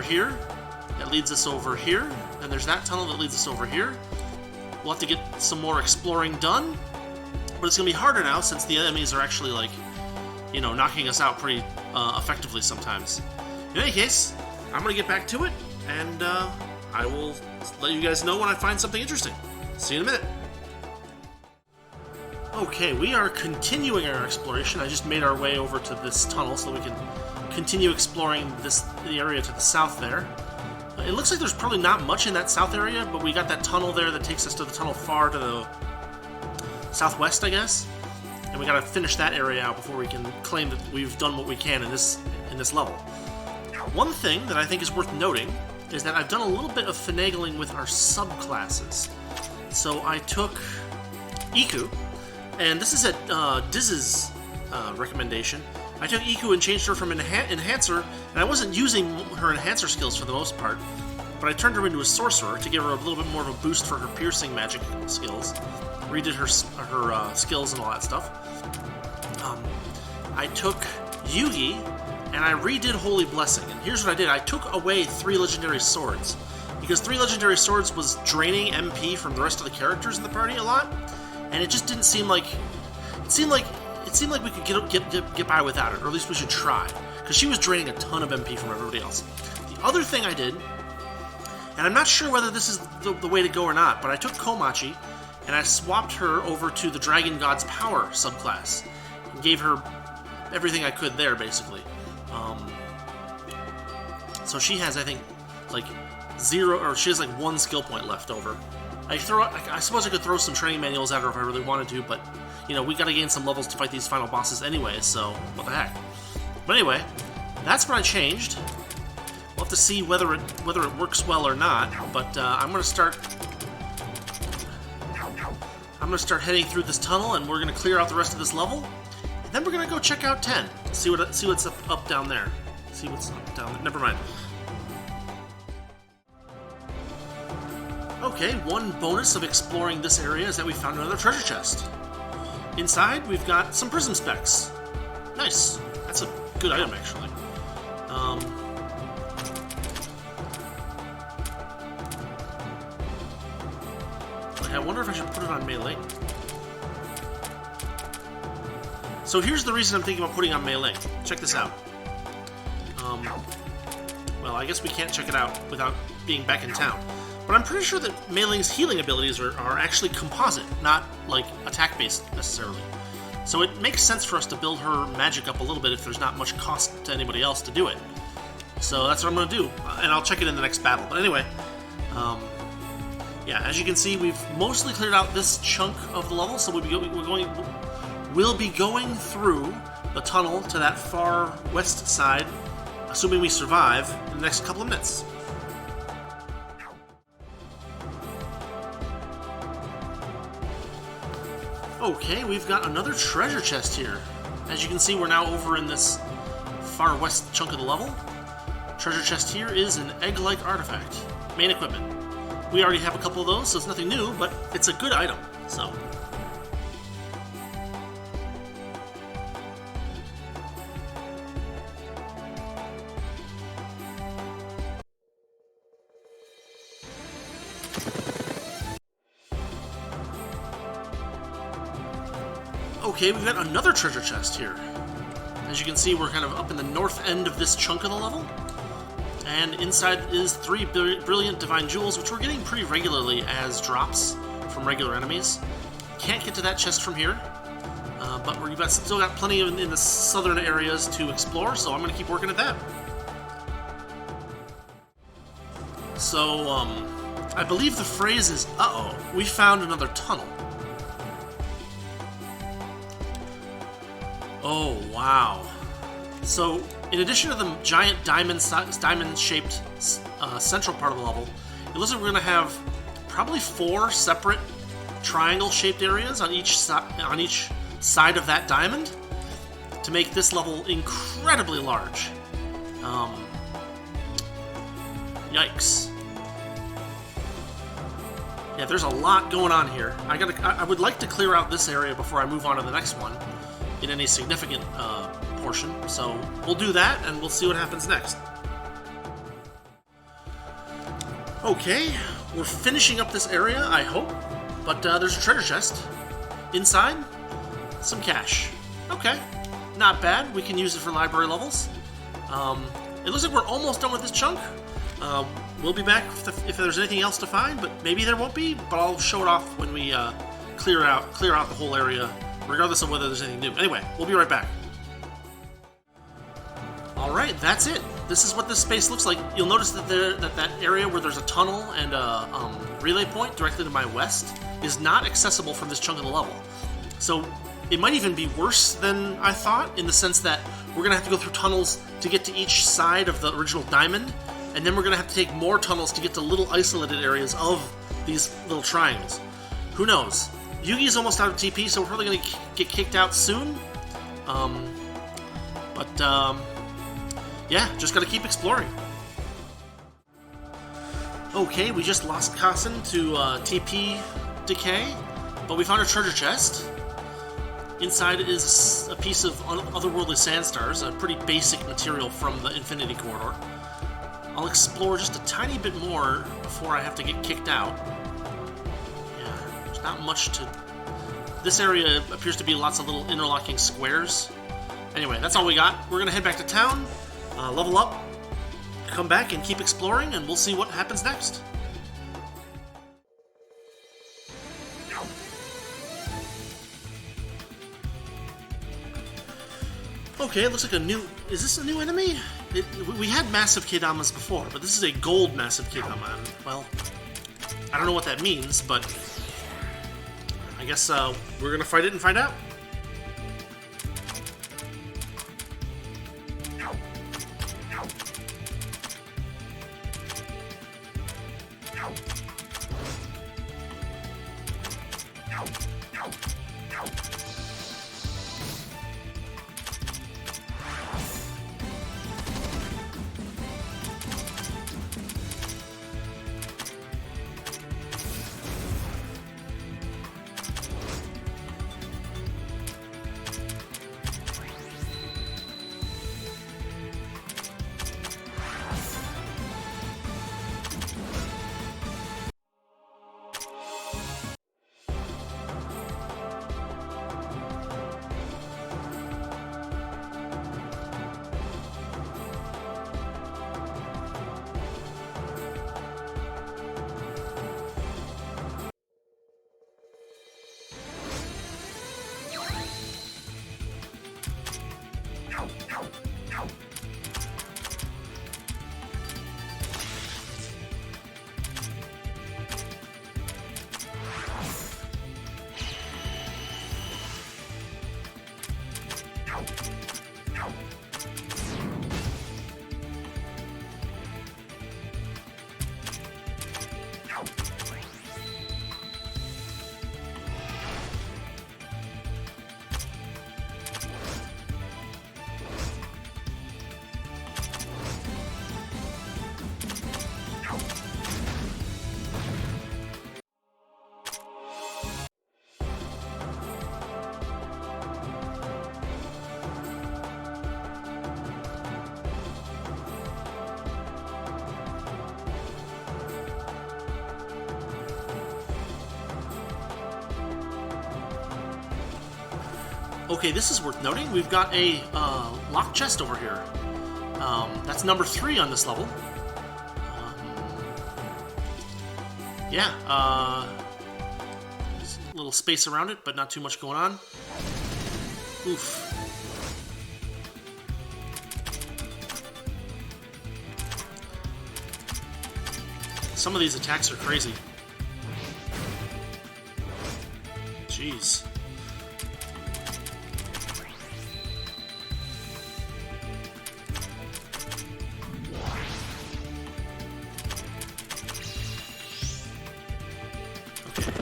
here that leads us over here, and there's that tunnel that leads us over here. We'll have to get some more exploring done, but it's going to be harder now since the enemies are actually, like, you know, knocking us out pretty effectively sometimes. In any case, I'm going to get back to it, and I will let you guys know when I find something interesting. See you in a minute. Okay, we are continuing our exploration. I just made our way over to this tunnel so we can continue exploring the area to the south there. It looks like there's probably not much in that south area, but we got that tunnel there that takes us to the tunnel far to the southwest, I guess. And we gotta finish that area out before we can claim that we've done what we can in this level. One thing that I think is worth noting is that I've done a little bit of finagling with our subclasses. So I took Iku, and this is at Diz's recommendation. I took Iku and changed her from an enhancer, and I wasn't using her enhancer skills for the most part, but I turned her into a sorcerer to give her a little bit more of a boost for her piercing magic skills. Redid her skills and all that stuff. I took Yugi, and I redid Holy Blessing, and here's what I did. I took away 3 legendary swords, because 3 legendary swords was draining MP from the rest of the characters in the party a lot, and it just didn't seem like... It seemed like we could get by without it, or at least we should try, because she was draining a ton of MP from everybody else. The other thing I did, and I'm not sure whether this is the way to go or not, but I took Komachi, and I swapped her over to the Dragon God's Power subclass, and gave her everything I could there, basically. So she has, I think, like 0, or she has like 1 skill point left over. I suppose I could throw some training manuals at her if I really wanted to, but, you know, we gotta gain some levels to fight these final bosses anyway, so what the heck. But anyway, that's what I changed. We'll have to see whether it works well or not, but I'm gonna start heading through this tunnel, and we're gonna clear out the rest of this level, and then we're gonna go check out 10. See what's up down there. See what's up down there. Never mind. Okay, one bonus of exploring this area is that we found another treasure chest. Inside, we've got some prism specs. Nice. good item, actually. I wonder if I should put it on melee. So here's the reason I'm thinking about putting on melee. Check this out. Well, I guess we can't check it out without being back in town. But I'm pretty sure that Mei-Ling's healing abilities are actually composite, not, like, attack-based, necessarily. So it makes sense for us to build her magic up a little bit if there's not much cost to anybody else to do it. So that's what I'm going to do, and I'll check it in the next battle. But anyway, yeah, as you can see, we've mostly cleared out this chunk of the level, so we'll be going through the tunnel to that far west side, assuming we survive, in the next couple of minutes. Okay, we've got another treasure chest here. As you can see, we're now over in this far west chunk of the level. Treasure chest here is an egg-like artifact. Main equipment. We already have a couple of those, so it's nothing new, but it's a good item, so... Okay, we've got another treasure chest here. As you can see, we're kind of up in the north end of this chunk of the level. And inside is 3 brilliant divine jewels, which we're getting pretty regularly as drops from regular enemies. Can't get to that chest from here, but we've still got plenty in the southern areas to explore, so I'm going to keep working at that. So, I believe the phrase is, uh-oh, we found another tunnel. Oh, wow. So, in addition to the giant diamond-shaped central part of the level, it looks like we're going to have probably 4 separate triangle-shaped areas on each side of that diamond to make this level incredibly large. Yikes. Yeah, there's a lot going on here. I would like to clear out this area before I move on to the next one in any significant portion, so we'll do that and we'll see what happens next. Okay, we're finishing up this area, I hope, but there's a treasure chest. Inside, some cash. Okay, not bad. We can use it for library levels. It looks like we're almost done with this chunk. We'll be back if there's anything else to find, but maybe there won't be, but I'll show it off when we clear out the whole area, regardless of whether there's anything new. Anyway, we'll be right back. Alright, that's it. This is what this space looks like. You'll notice that that area where there's a tunnel and a relay point directly to my west is not accessible from this chunk of the level. So it might even be worse than I thought, in the sense that we're going to have to go through tunnels to get to each side of the original diamond, and then we're going to have to take more tunnels to get to little isolated areas of these little triangles. Who knows? Yugi's almost out of TP, so we're probably going to get kicked out soon. Yeah, just got to keep exploring. Okay, we just lost Kassen to TP decay, but we found a treasure chest. Inside is a piece of otherworldly sand stars, a pretty basic material from the Infinity Corridor. I'll explore just a tiny bit more before I have to get kicked out. Yeah, there's not much to... This area appears to be lots of little interlocking squares. Anyway, that's all we got. We're going to head back to town, level up, come back and keep exploring, and we'll see what happens next. Okay, it looks like a new... Is this a new enemy? We had massive Keidamas before, but this is a gold massive Keidama. Well, I don't know what that means, but I guess we're gonna fight it and find out. Okay, this is worth noting. We've got a locked chest over here. That's number 3 on this level. Yeah, there's a little space around it, but not too much going on. Oof. Some of these attacks are crazy. Jeez.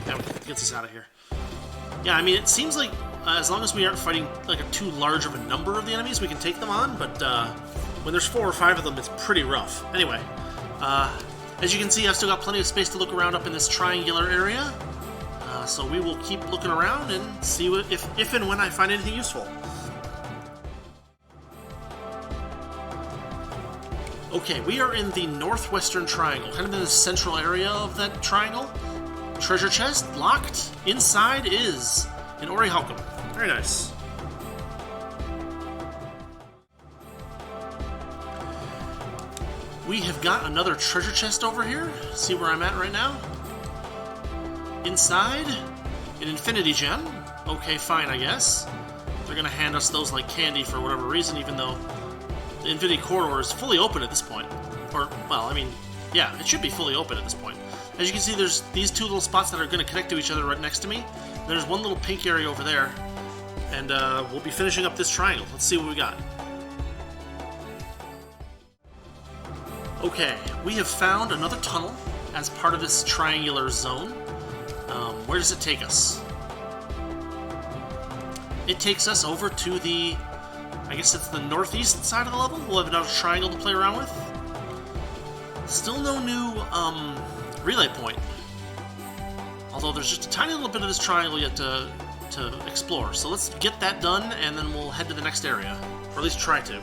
That gets us out of here. Yeah, I mean, it seems like as long as we aren't fighting like too large of a number of the enemies, we can take them on, but when there's 4 or 5 of them, it's pretty rough. Anyway, as you can see, I've still got plenty of space to look around up in this triangular area, so we will keep looking around and see if and when I find anything useful. Okay, we are in the northwestern triangle, kind of in the central area of that triangle. Treasure chest, locked. Inside is an Orihaukum. Very nice. We have got another treasure chest over here. See where I'm at right now? Inside, an infinity gem. Okay, fine, I guess. They're gonna hand us those like candy for whatever reason, even though the infinity corridor is fully open at this point. Or, well, I mean, yeah, it should be fully open at this point. As you can see, there's these 2 little spots that are going to connect to each other right next to me. There's one little pink area over there. And we'll be finishing up this triangle. Let's see what we got. Okay, we have found another tunnel as part of this triangular zone. Where does it take us? It takes us over to the, I guess it's the northeast side of the level. We'll have another triangle to play around with. Still no new relay point. Although there's just a tiny little bit of this triangle yet to explore. So let's get that done, and then we'll head to the next area. Or at least try to.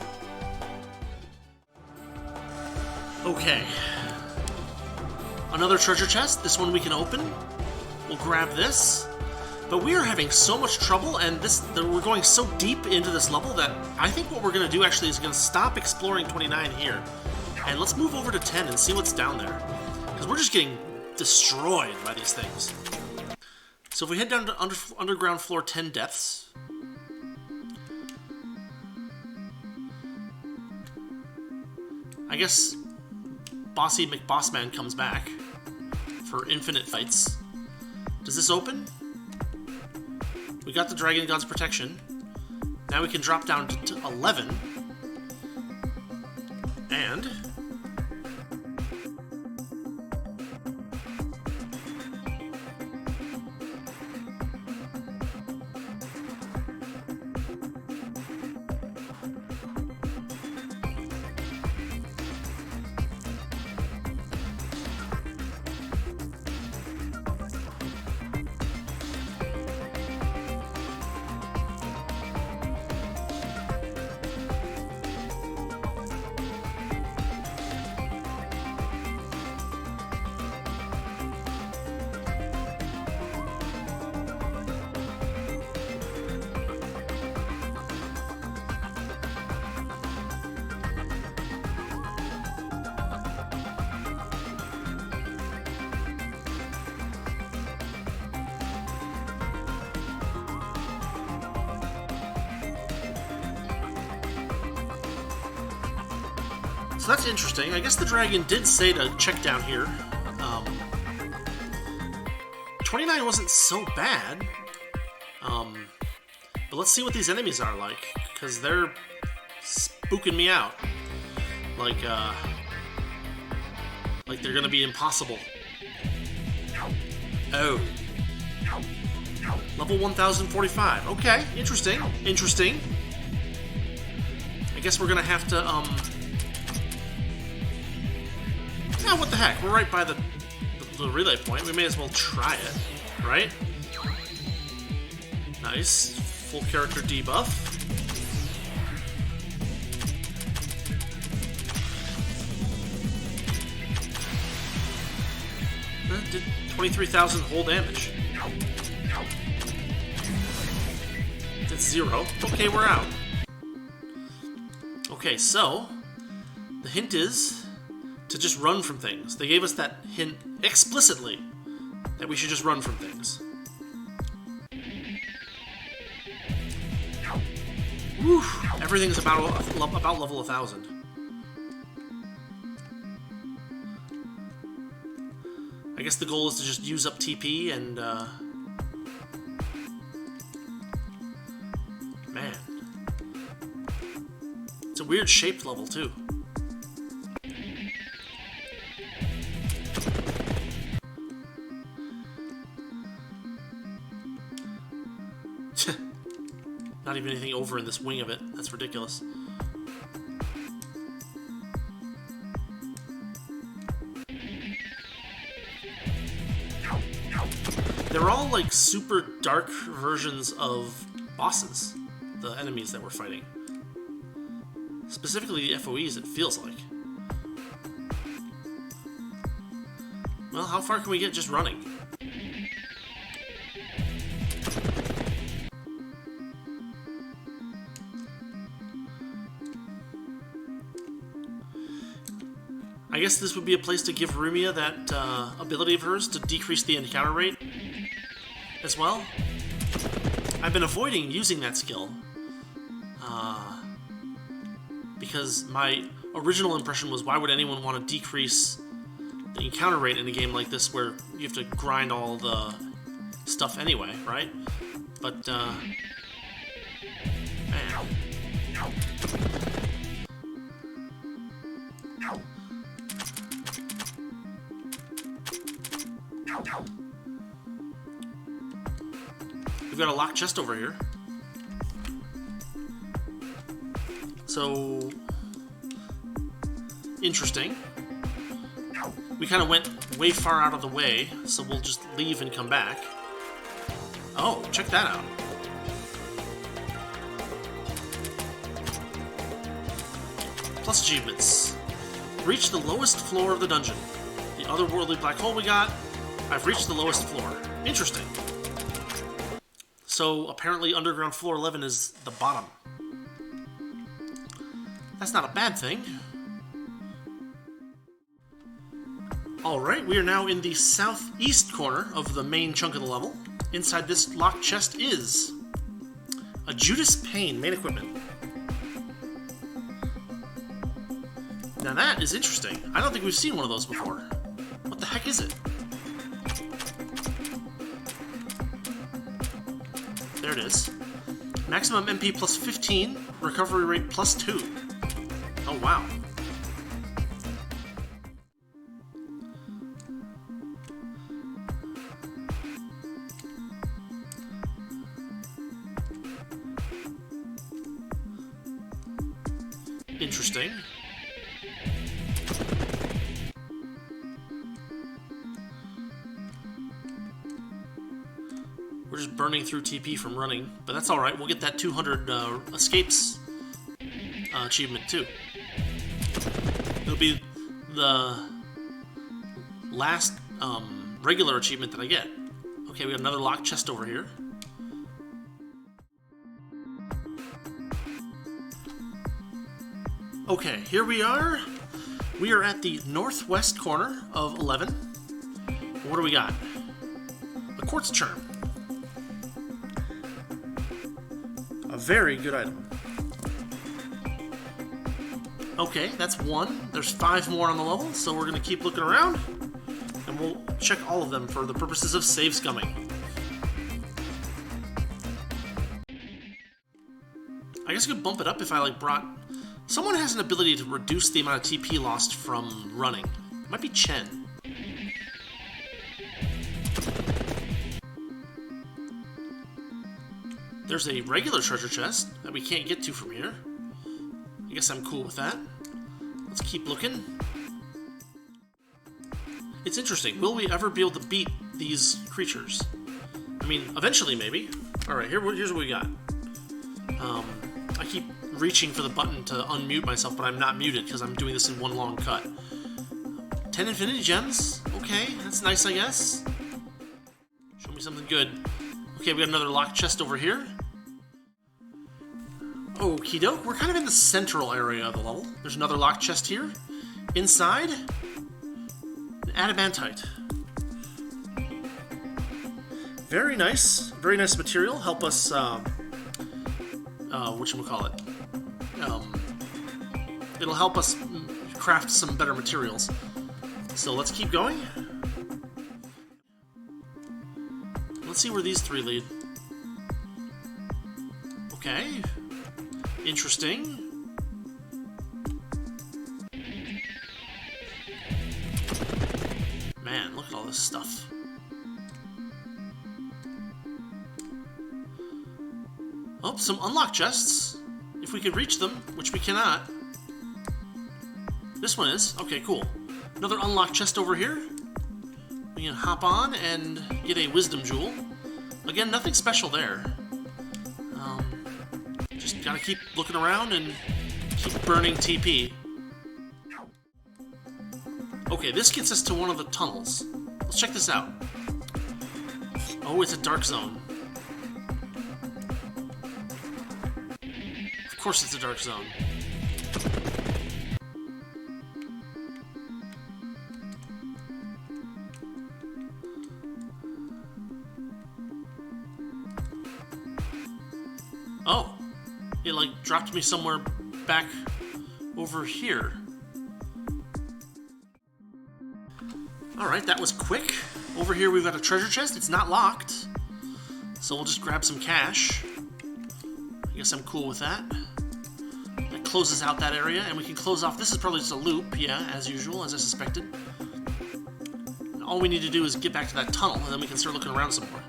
Okay. Another treasure chest. This one we can open. We'll grab this. But we are having so much trouble, and we're going so deep into this level that I think what we're going to do actually is going to stop exploring 29 here. And let's move over to 10 and see what's down there. Because we're just getting destroyed by these things. So if we head down to underground floor 10 depths. I guess Bossy McBossman comes back for infinite fights. Does this open? We got the Dragon God's protection. Now we can drop down to 11. And So that's interesting. I guess the dragon did say to check down here. 29 wasn't so bad. But let's see what these enemies are like, because they're spooking me out. Like they're gonna be impossible. Oh. Level 1045. Okay, interesting. Interesting. I guess we're gonna have to, yeah, what the heck? We're right by the relay point. We may as well try it, right? Nice. Full character debuff. Did 23,000 whole damage. That's 0. Okay, we're out. Okay, so the hint is to just run from things. They gave us that hint explicitly that we should just run from things. Whew, everything's about level 1000. I guess the goal is to just use up TP and, man. It's a weird shaped level, too. Not even anything over in this wing of it. That's ridiculous. They're all like super dark versions of bosses, the enemies that we're fighting. Specifically the FOEs, it feels like. Well, how far can we get just running? I guess this would be a place to give Rumia that ability of hers to decrease the encounter rate as well. I've been avoiding using that skill because my original impression was, why would anyone want to decrease the encounter rate in a game like this where you have to grind all the stuff anyway, right? But, man. We've got a locked chest over here. So, interesting. We kind of went way far out of the way, so we'll just leave and come back. Oh, check that out. Plus achievements. Reach the lowest floor of the dungeon. The otherworldly black hole we got. I've reached the lowest floor. Interesting. So, apparently underground floor 11 is the bottom. That's not a bad thing. Alright, we are now in the southeast corner of the main chunk of the level. Inside this locked chest is a Judas Pain main equipment. Now that is interesting. I don't think we've seen one of those before. What the heck is it? There it is. Maximum MP plus 15, recovery rate plus 2. Oh, wow. Interesting. We're just burning through TP from running, but that's alright. We'll get that 200 escapes achievement too. It'll be the last regular achievement that I get. Okay, we got another locked chest over here. Okay, here we are. We are at the northwest corner of 11. What do we got? A quartz charm. A very good item. Okay, that's one. There's 5 more on the level, so we're going to keep looking around, and we'll check all of them for the purposes of save scumming. I guess I could bump it up if I, like, brought... Someone has an ability to reduce the amount of TP lost from running. It might be Chen. There's a regular treasure chest that we can't get to from here. I guess I'm cool with that. Let's keep looking. It's interesting. Will we ever be able to beat these creatures? I mean, eventually, maybe. Alright, here's what we got. I keep reaching for the button to unmute myself, but I'm not muted because I'm doing this in one long cut. 10 Infinity Gems. Okay, that's nice, I guess. Show me something good. Okay, we got another locked chest over here. Okie doke. We're kind of in the central area of the level. There's another locked chest here. Inside, an adamantite. Very nice. Very nice material. Help us, whatchamacallit? It'll help us craft some better materials. So let's keep going. Let's see where these 3 lead. Okay. Interesting. Man, look at all this stuff. Oh, some unlocked chests. If we could reach them, which we cannot. This one is. Okay, cool. Another unlocked chest over here. We can hop on and get a wisdom jewel. Again, nothing special there. Just gotta keep looking around and keep burning TP. Okay, this gets us to one of the tunnels. Let's check this out. Oh, it's a dark zone. Of course it's a dark zone. Oh, it like dropped me somewhere back over here. Alright, that was quick. Over here we've got a treasure chest. It's not locked. So we'll just grab some cash. I guess I'm cool with that. That closes out that area, and we can close off. This is probably just a loop, yeah, as usual, as I suspected. And all we need to do is get back to that tunnel, and then we can start looking around some more.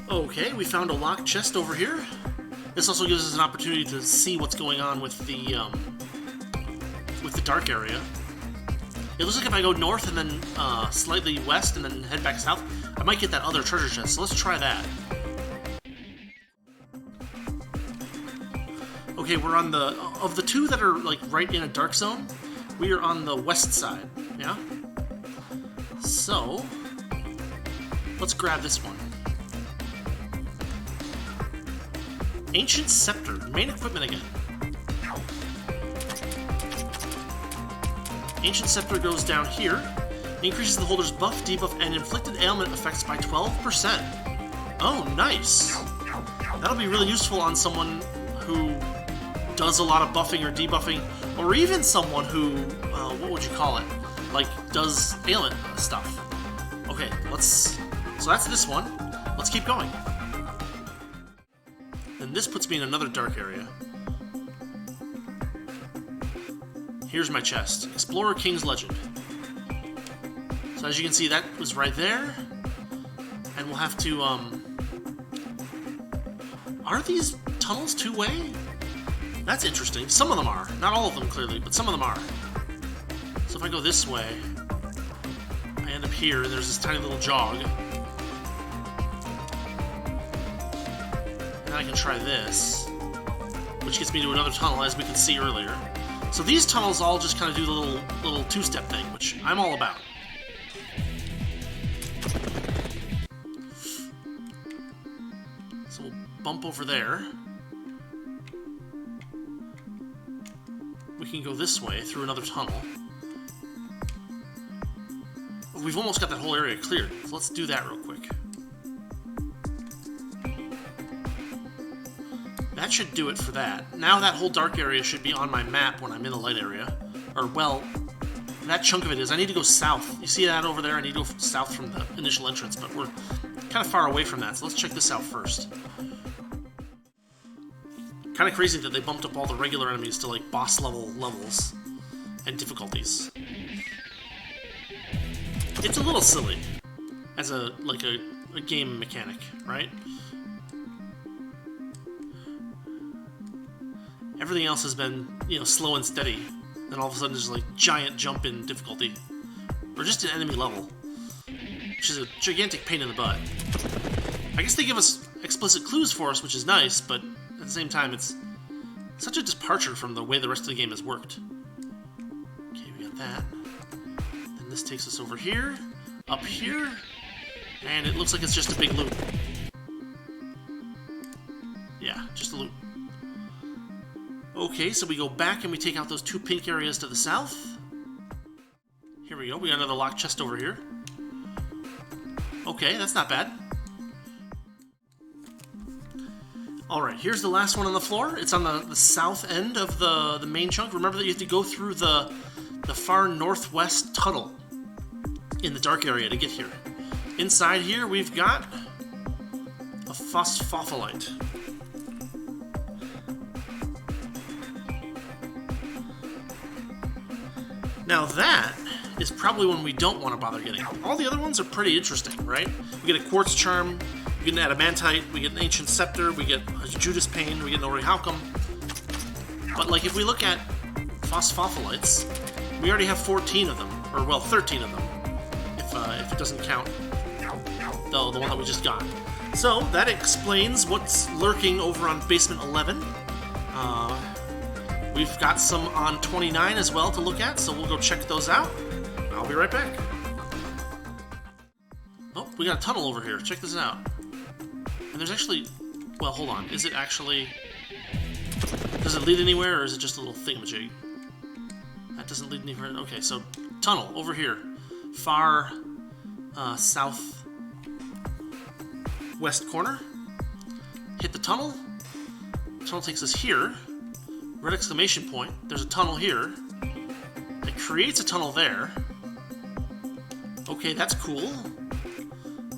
Okay, we found a locked chest over here. This also gives us an opportunity to see what's going on with the dark area. It looks like if I go north and then slightly west and then head back south, I might get that other treasure chest. So let's try that. Okay, we're on the of the 2 that are like right in a dark zone. We are on the west side. Yeah. So let's grab this one. Ancient Scepter, main equipment again. Ancient Scepter goes down here. Increases the holder's buff, debuff, and inflicted ailment effects by 12%. Oh, nice. That'll be really useful on someone who does a lot of buffing or debuffing, or even someone who, what would you call it? Like, does ailment stuff. Okay, so that's this one. Let's keep going. Then this puts me in another dark area. Here's my chest. Explorer King's Legend. So as you can see, that was right there. And we'll have to, Are these tunnels 2-way? That's interesting. Some of them are. Not all of them, clearly, but some of them are. So if I go this way, I end up here, and there's this tiny little jog. And then I can try this, which gets me to another tunnel, as we could see earlier. So these tunnels all just kind of do the little 2-step thing, which I'm all about. So we'll bump over there. We can go this way through another tunnel. We've almost got that whole area cleared, so let's do that real quick. that should do it for that. Now that whole dark area should be on my map when I'm in the light area. Or, well, that chunk of it is. I need to go south. You see that over there? I need to go south from the initial entrance, but we're kind of far away from that, so let's check this out first. Kind of crazy that they bumped up all the regular enemies to, like, boss level levels and difficulties. It's a little silly as a game mechanic, right? Everything else has been, you know, slow and steady. Then all of a sudden there's like giant jump in difficulty. Or just an enemy level. Which is a gigantic pain in the butt. I guess they give us explicit clues for us, which is nice, but at the same time it's such a departure from the way the rest of the game has worked. Okay, we got that. Then this takes us over here, up here, and it looks like it's just a big loop. Yeah, just a loop. Okay, so we go back and we take out those two pink areas to the south. Here we go, we got another locked chest over here. Okay, that's not bad. Alright, here's the last one on the floor. It's on the south end of the main chunk. Remember that you have to go through the far northwest tunnel in the dark area to get here. Inside here, we've got a phosphofolite. Now that is probably one we don't want to bother getting. All the other ones are pretty interesting, right? We get a quartz charm, we get an adamantite, we get an ancient scepter, we get a Judas Pain, we get an orichalcum. But like if we look at phospholites, we already have 14 of them, or well, 13 of them, if it doesn't count the one that we just got. So that explains what's lurking over on basement 11. We've got some on 29 as well to look at, so we'll go check those out. I'll be right back. Oh, we got a tunnel over here. Check this out. And there's actually... Well, hold on. Is it actually... Does it lead anywhere, or is it just a little thingamajig? That doesn't lead anywhere. Okay, so tunnel over here. Far south west corner. Hit the tunnel. The tunnel takes us here. Red exclamation point. There's a tunnel here. It creates a tunnel there. Okay, that's cool.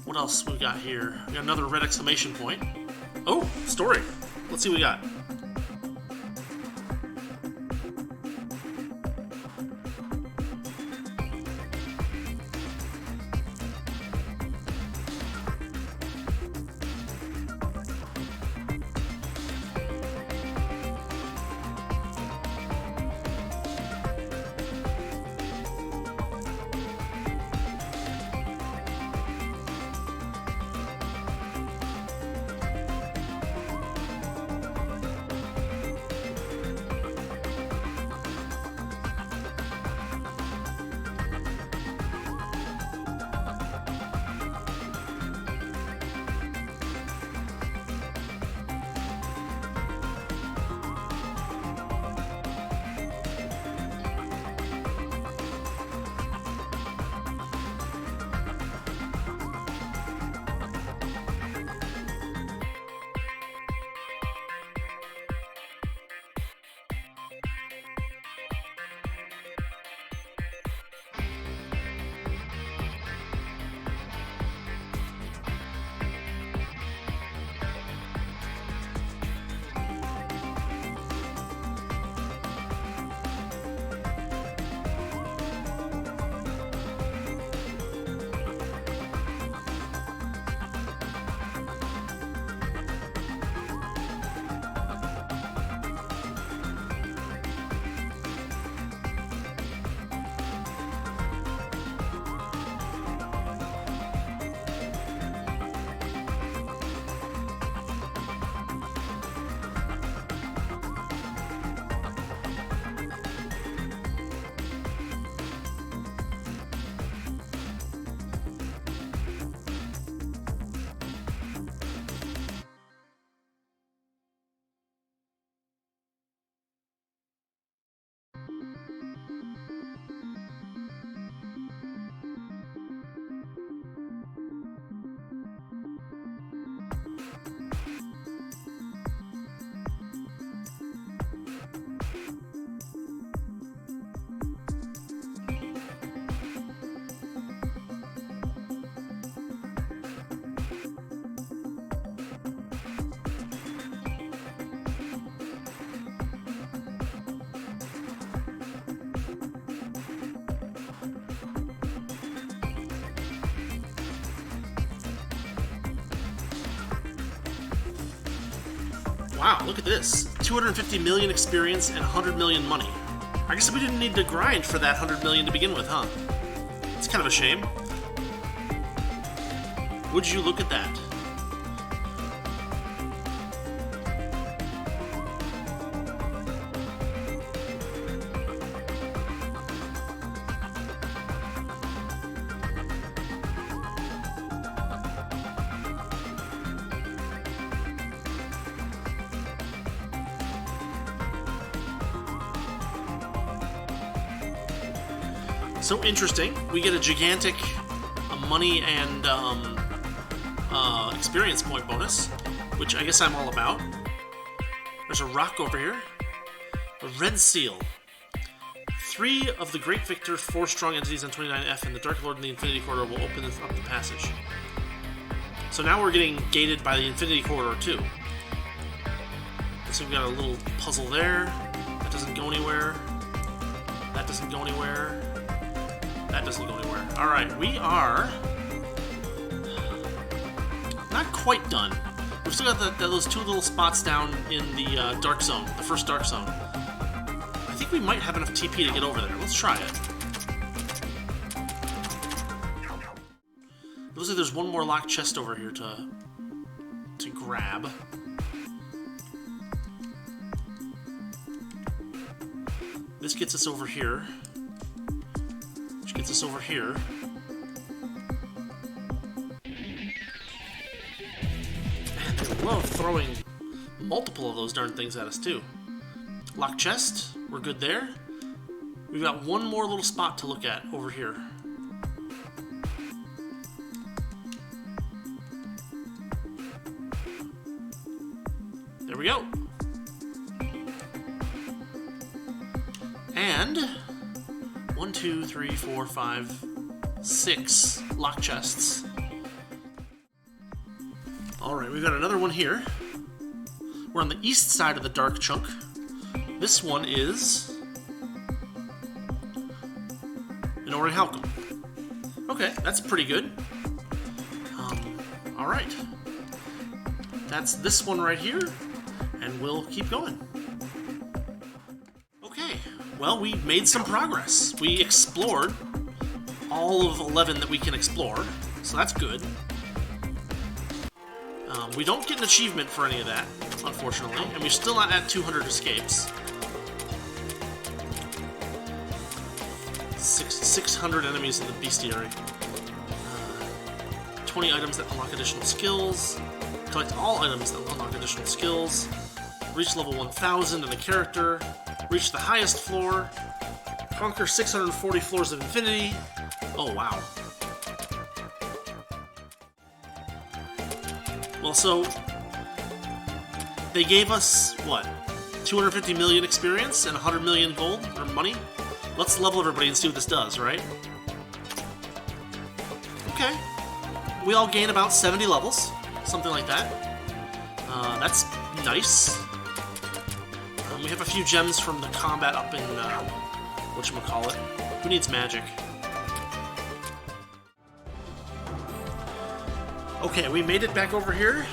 What else we got here? We got another red exclamation point. Oh, story. Let's see what we got. Wow, look at this. 250 million experience and 100 million money. I guess we didn't need to grind for that 100 million to begin with, huh? It's kind of a shame. Would you look at that? So interesting. We get a gigantic money and experience point bonus, which I guess I'm all about. There's a rock over here. A red seal. 3 of the Great Victor, 4 strong entities on 29F, and the Dark Lord in the Infinity Corridor will open up the passage. So now we're getting gated by the Infinity Corridor too. So we've got a little puzzle there. That doesn't go anywhere. That doesn't go anywhere. That doesn't go anywhere. Alright, we are not quite done. We've still got those 2 little spots down in the Dark Zone, the first Dark Zone. I think we might have enough TP to get over there. Let's try it. It looks like there's one more locked chest over here to grab. This gets us over here. Gets us over here. Man, they love throwing multiple of those darn things at us, too. Lock chest, we're good there. We've got one more little spot to look at over here. There we go. And 1, 2, 3, 4, 5, 6 lock chests. Alright, we've got another one here. We're on the east side of the dark chunk. This one is an orichalcum. Okay, that's pretty good. Alright. That's this one right here, and we'll keep going. Okay, well, we made some progress. We explored all of 11 that we can explore, so that's good. We don't get an achievement for any of that, unfortunately, and we're still not at 200 escapes. 600 enemies in the bestiary. 20 items that unlock additional skills. Collect all items that unlock additional skills. Reach level 1000 in the character. Reach the highest floor. Conquer 640 floors of infinity. Oh, wow. Well, so they gave us, what, 250 million experience and 100 million gold, or money? Let's level everybody and see what this does, right? Okay. We all gain about 70 levels, something like that. That's nice. We have a few gems from the combat up in, whatchamacallit. Who needs magic? Okay, we made it back over here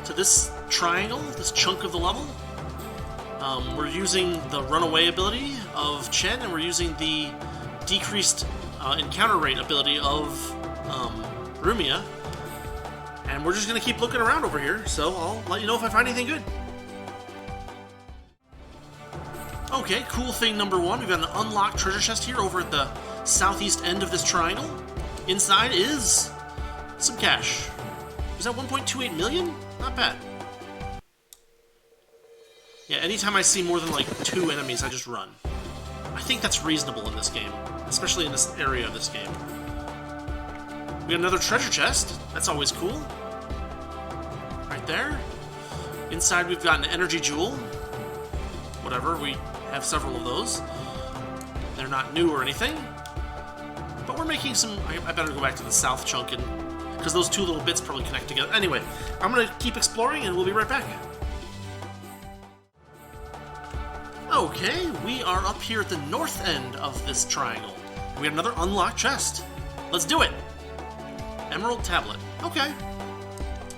to this triangle, this chunk of the level. We're using the runaway ability of Chen, and we're using the decreased encounter rate ability of Rumia. And we're just going to keep looking around over here, so I'll let you know if I find anything good. Okay, cool thing number one. We've got an unlocked treasure chest here over at the southeast end of this triangle. Inside is some cash. Is that 1.28 million? Not bad. Yeah, anytime I see more than like 2 enemies, I just run. I think that's reasonable in this game, especially in this area of this game. We got another treasure chest. That's always cool. Right there. Inside we've got an energy jewel. Whatever, we have several of those. They're not new or anything. But we're making some... I better go back to the south chunk, and because those 2 little bits probably connect together. Anyway, I'm going to keep exploring, and we'll be right back. Okay, we are up here at the north end of this triangle. We have another unlocked chest. Let's do it! Emerald tablet. Okay.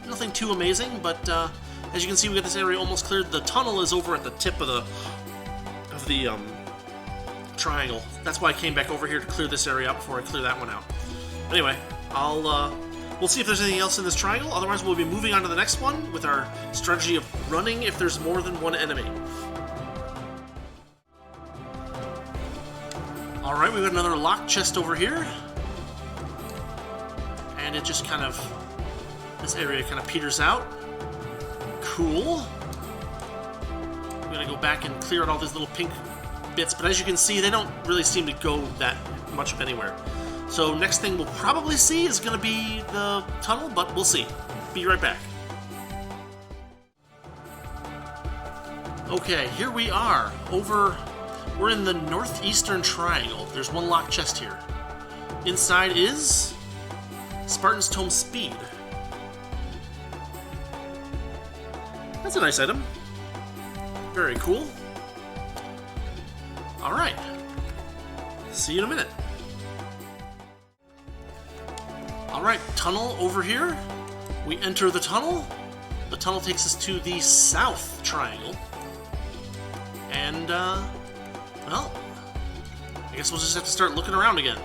Nothing too amazing, but As you can see, we got this area almost cleared. The tunnel is over at the tip of the triangle. That's why I came back over here to clear this area out before I clear that one out. Anyway, we'll see if there's anything else in this triangle. Otherwise, we'll be moving on to the next one with our strategy of running if there's more than one enemy. Alright, we've got another locked chest over here. And it just kind of... this area kind of peters out. Cool. I'm gonna go back and clear out all these little pink bits, but as you can see, they don't really seem to go that much of anywhere. So next thing we'll probably see is gonna be the tunnel, but we'll see. Be right back. Okay, here we are. We're in the northeastern triangle. There's one locked chest here. Inside is Spartan's Tome Speed. That's a nice item. Very cool. Alright. See you in a minute. Alright, tunnel over here. We enter the tunnel. The tunnel takes us to the south triangle. And, well, I guess we'll just have to start looking around again.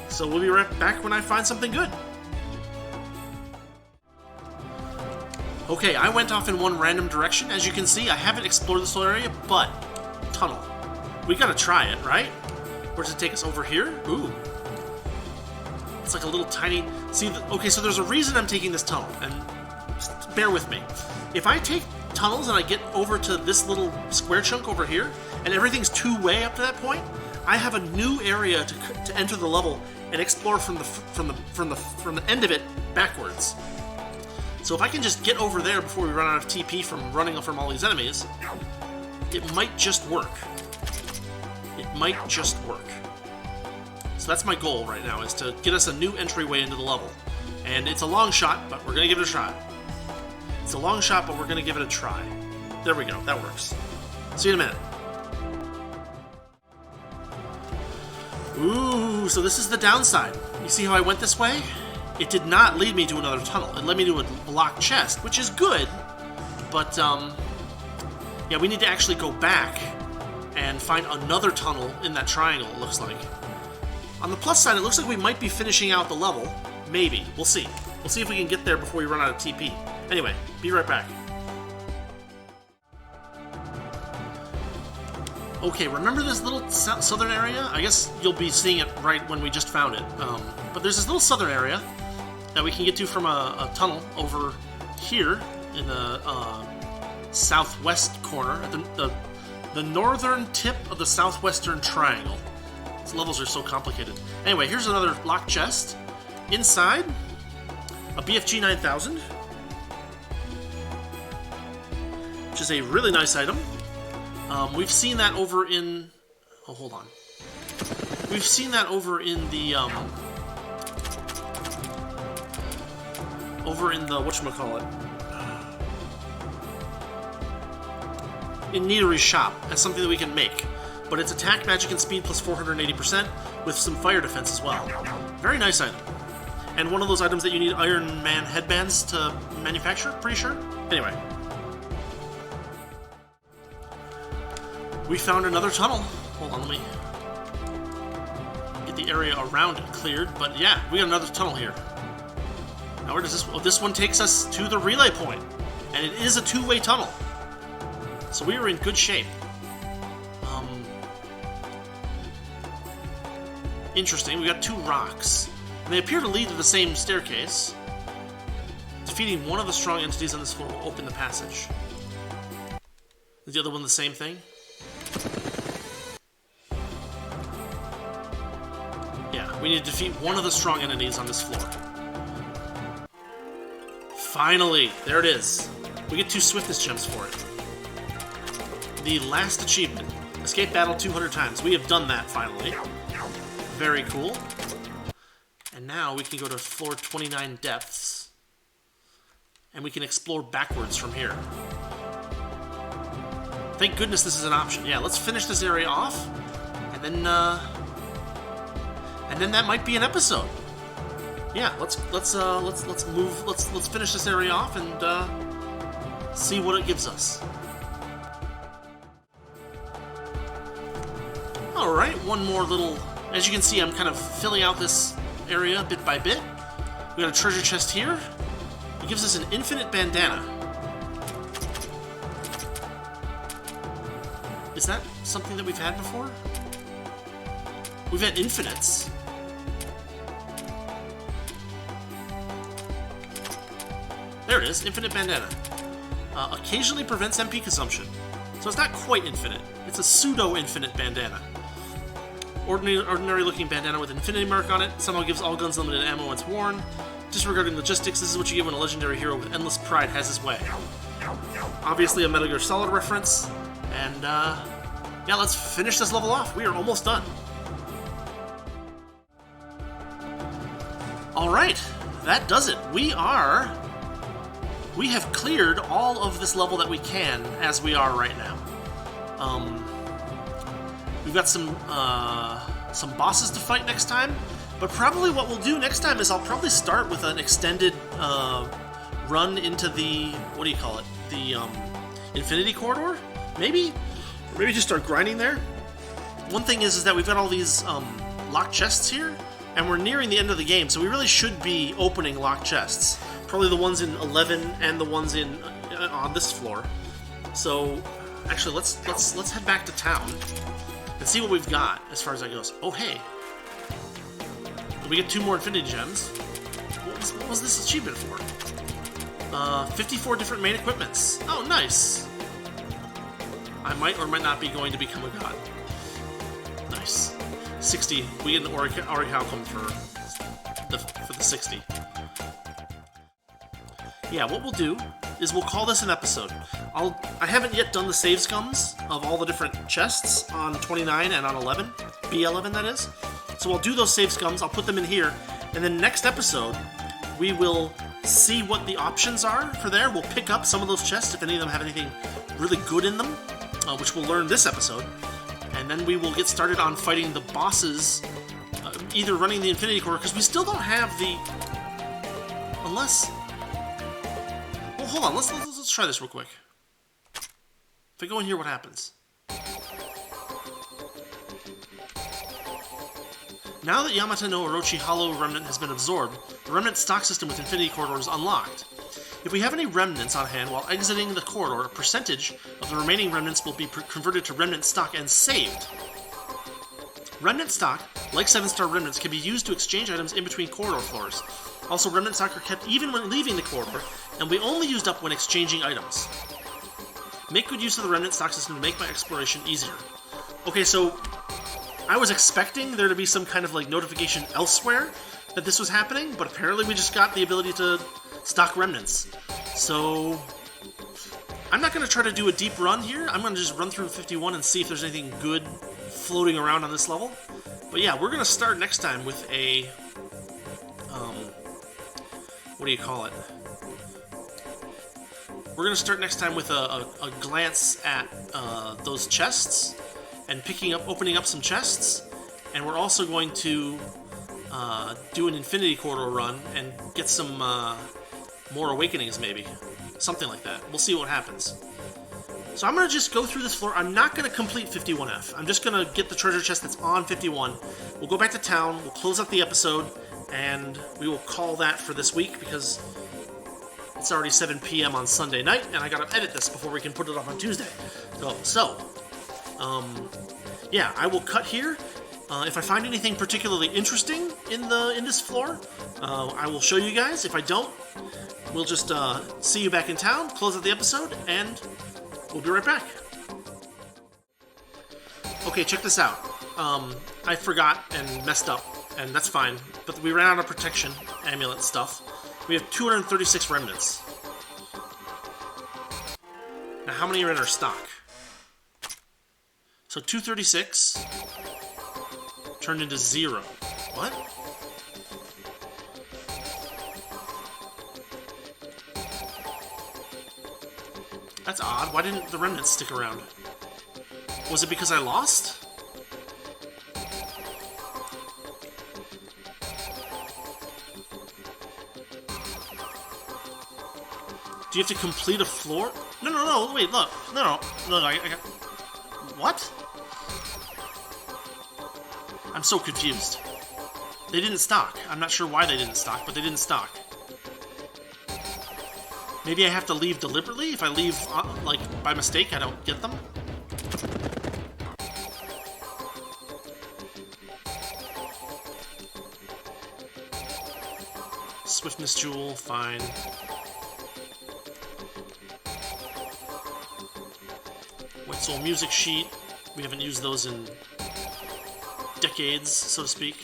So we'll be right back when I find something good. Okay, I went off in one random direction. As you can see, I haven't explored this whole area, but tunnel. We gotta try it, right? Where does it take us? Over here? Ooh. It's like a little tiny... See, okay, so there's a reason I'm taking this tunnel, and just bear with me. If I take tunnels and I get over to this little square chunk over here, and everything's two-way up to that point, I have a new area to enter the level and explore from the end of it backwards. So if I can just get over there before we run out of TP from running from all these enemies, it might just work. It might just work. So that's my goal right now, is to get us a new entryway into the level. And it's a long shot, but we're going to give it a try. It's a long shot, but we're going to give it a try. There we go. That works. See you in a minute. Ooh, so this is the downside. You see how I went this way? It did not lead me to another tunnel. It led me to a locked chest, which is good, but, yeah, we need to actually go back and find another tunnel in that triangle, it looks like. On the plus side, it looks like we might be finishing out the level. Maybe. We'll see. We'll see if we can get there before we run out of TP. Anyway, be right back. Okay, remember this little southern area? I guess you'll be seeing it right when we just found it. But there's this little southern area that we can get to from a tunnel over here in the southwest corner, at the northern tip of the southwestern triangle. These levels are so complicated. Anyway, here's another locked chest. Inside, a BFG 9000, which is a really nice item. We've seen that over in... Oh, hold on. We've seen that over in the, whatchamacallit? In Nidori's shop, as something that we can make. But it's attack, magic, and speed plus 480%, with some fire defense as well. Very nice item. And one of those items that you need Iron Man headbands to manufacture, pretty sure? Anyway. We found another tunnel. Hold on, let me get the area around it cleared. But yeah, we got another tunnel here. Now where does this... Oh, this one takes us to the relay point. And it is a two-way tunnel. So we are in good shape. Interesting, we got two rocks. And they appear to lead to the same staircase. Defeating one of the strong entities on this floor will open the passage. Is the other one the same thing? Yeah, we need to defeat one of the strong entities on this floor. Finally! There it is. We get 2 swiftness gems for it. The last achievement. Escape battle 200 times. We have done that, finally. Very cool. And now we can go to floor 29 depths. And we can explore backwards from here. Thank goodness this is an option. Yeah, let's finish this area off. And then that might be an episode. yeah, let's finish this area off and see what it gives us. All right, one more little. As you can see, I'm kind of filling out this area bit by bit. We got a treasure chest here. It gives us an infinite bandana. Is that something that we've had before? We've had infinites. There it is, infinite bandana. Occasionally prevents MP consumption. So it's not quite infinite. It's a pseudo-infinite bandana. Ordinary looking bandana with an infinity mark on it. Somehow gives all guns limited ammo when it's worn. Disregarding logistics, this is what you get when a legendary hero with endless pride has his way. Obviously a Metal Gear Solid reference. And yeah, let's finish this level off. We are almost done. Alright, that does it. We have cleared all of this level that we can as we are right now. We've got some bosses to fight next time, but probably what we'll do next time is I'll probably start with an extended run into the, what do you call it, the Infinity Corridor, maybe? Or maybe just start grinding there. One thing is that we've got all these locked chests here, and we're nearing the end of the game, so we really should be opening locked chests. Probably the ones in 11 and the ones in on this floor. So, actually, let's head back to town and see what we've got as far as that goes. Oh, hey. We get 2 more Infinity Gems. What was this achievement for? 54 different main equipments. Oh, nice. I might or might not be going to become a god. Nice. 60. We get an Orichalcum for the 60. Yeah, what we'll do is we'll call this an episode. I haven't yet done the save scums of all the different chests on 29 and on 11. B11, that is. So I'll do those save scums, I'll put them in here, and then next episode, we will see what the options are for there. We'll pick up some of those chests, if any of them have anything really good in them, which we'll learn this episode. And then we will get started on fighting the bosses, either running the Infinity Corridor, because we still don't have the... Unless... Well, hold on, let's try this real quick. If I go in here, what happens? Now that Yamata no Orochi Hollow Remnant has been absorbed, the Remnant stock system with Infinity Corridor is unlocked. If we have any remnants on hand while exiting the corridor, a percentage of the remaining remnants will be converted to remnant stock and saved. Remnant stock, like 7-star remnants, can be used to exchange items in between corridor floors. Also, remnant stock are kept even when leaving the corridor, and we only used up when exchanging items. Make good use of the remnant stock system to make my exploration easier. Okay, so I was expecting there to be some kind of like notification elsewhere that this was happening, but apparently we just got the ability to stock remnants. So I'm not going to try to do a deep run here. I'm going to just run through 51 and see if there's anything good floating around on this level. But yeah, we're going to start next time with a... what do you call it? We're going to start next time with a glance at those chests and opening up some chests. And we're also going to do an Infinity Corridor run and get some more awakenings, maybe. Something like that. We'll see what happens. So I'm going to just go through this floor. I'm not going to complete 51F. I'm just going to get the treasure chest that's on 51. We'll go back to town, we'll close up the episode, and we will call that for this week because it's already 7 p.m. on Sunday night, and I got to edit this before we can put it up on Tuesday. Yeah, I will cut here. If I find anything particularly interesting in this floor, I will show you guys. If I don't, we'll just see you back in town, close out the episode, and we'll be right back. Okay, check this out. I forgot and messed up, and that's fine. But we ran out of protection amulet stuff. We have 236 remnants. Now, how many are in our stock? So 236 turned into 0. What? That's odd. Why didn't the remnants stick around? Was it because I lost? Do you have to complete a floor? No, wait, look. No, I got... What? I'm so confused. They didn't stock. I'm not sure why they didn't stock, but they didn't stock. Maybe I have to leave deliberately? If I leave, like, by mistake, I don't get them? Swiftness Jewel, fine. White Soul Music Sheet. We haven't used those in decades, so to speak.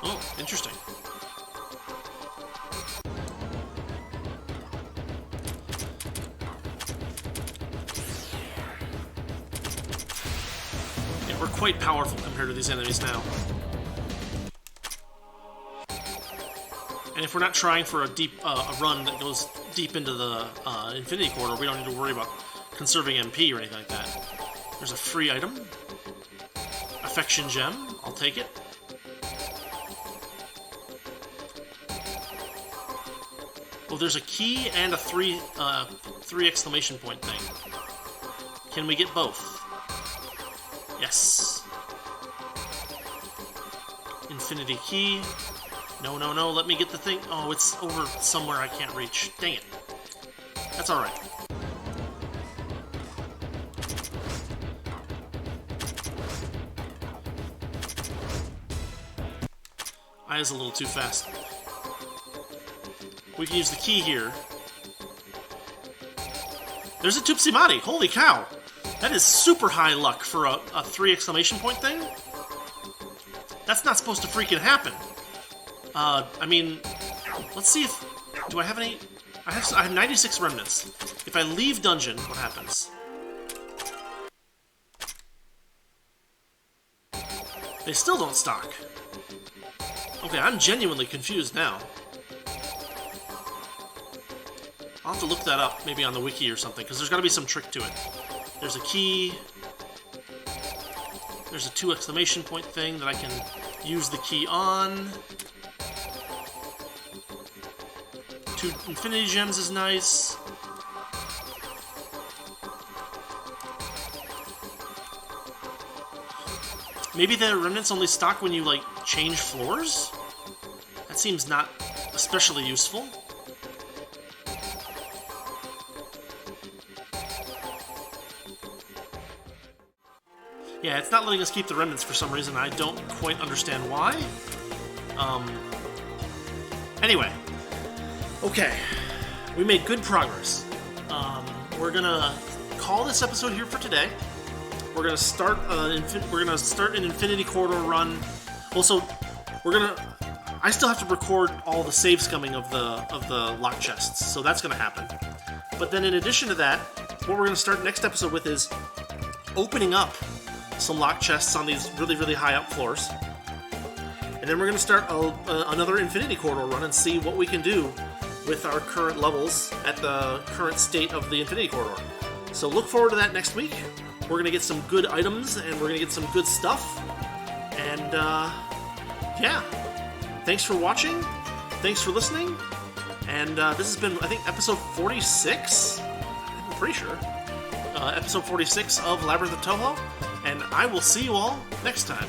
Oh, interesting. Yeah, we're quite powerful compared to these enemies now. And if we're not trying for a deep a run that goes deep into the Infinity Corridor, we don't need to worry about conserving MP or anything like that. There's a free item. Affection Gem. I'll take it. Oh, there's a key and a three exclamation point thing. Can we get both? Yes. Infinity Key. No, let me get the thing. Oh, it's over somewhere I can't reach. Dang it. That's alright. I was a little too fast. We can use the key here. There's a Tupsimati! Holy cow! That is super high luck for a 3 exclamation point thing. That's not supposed to freaking happen. I mean, let's see if... Do I have any... I have 96 remnants. If I leave dungeon, what happens? They still don't stock. Okay, I'm genuinely confused now. I'll have to look that up, maybe on the wiki or something, because there's got to be some trick to it. There's a key. There's a 2 exclamation point thing that I can use the key on. 2 Infinity Gems is nice. Maybe the remnants only stock when you, like, change floors? That seems not especially useful. Yeah, it's not letting us keep the remnants for some reason. I don't quite understand why. Anyway. Okay. We made good progress. We're gonna call this episode here for today. We're gonna start an Infinity Corridor run. Also, I still have to record all the save scumming of the lock chests, so that's gonna happen. But then in addition to that, what we're gonna start next episode with is opening up some lock chests on these really, really high up floors. And then we're going to start another Infinity Corridor run and see what we can do with our current levels at the current state of the Infinity Corridor. So look forward to that next week. We're going to get some good items and we're going to get some good stuff. And, yeah. Thanks for watching. Thanks for listening. And this has been, I think, episode 46? I'm pretty sure. Episode 46 of Labyrinth of Touhou. And I will see you all next time.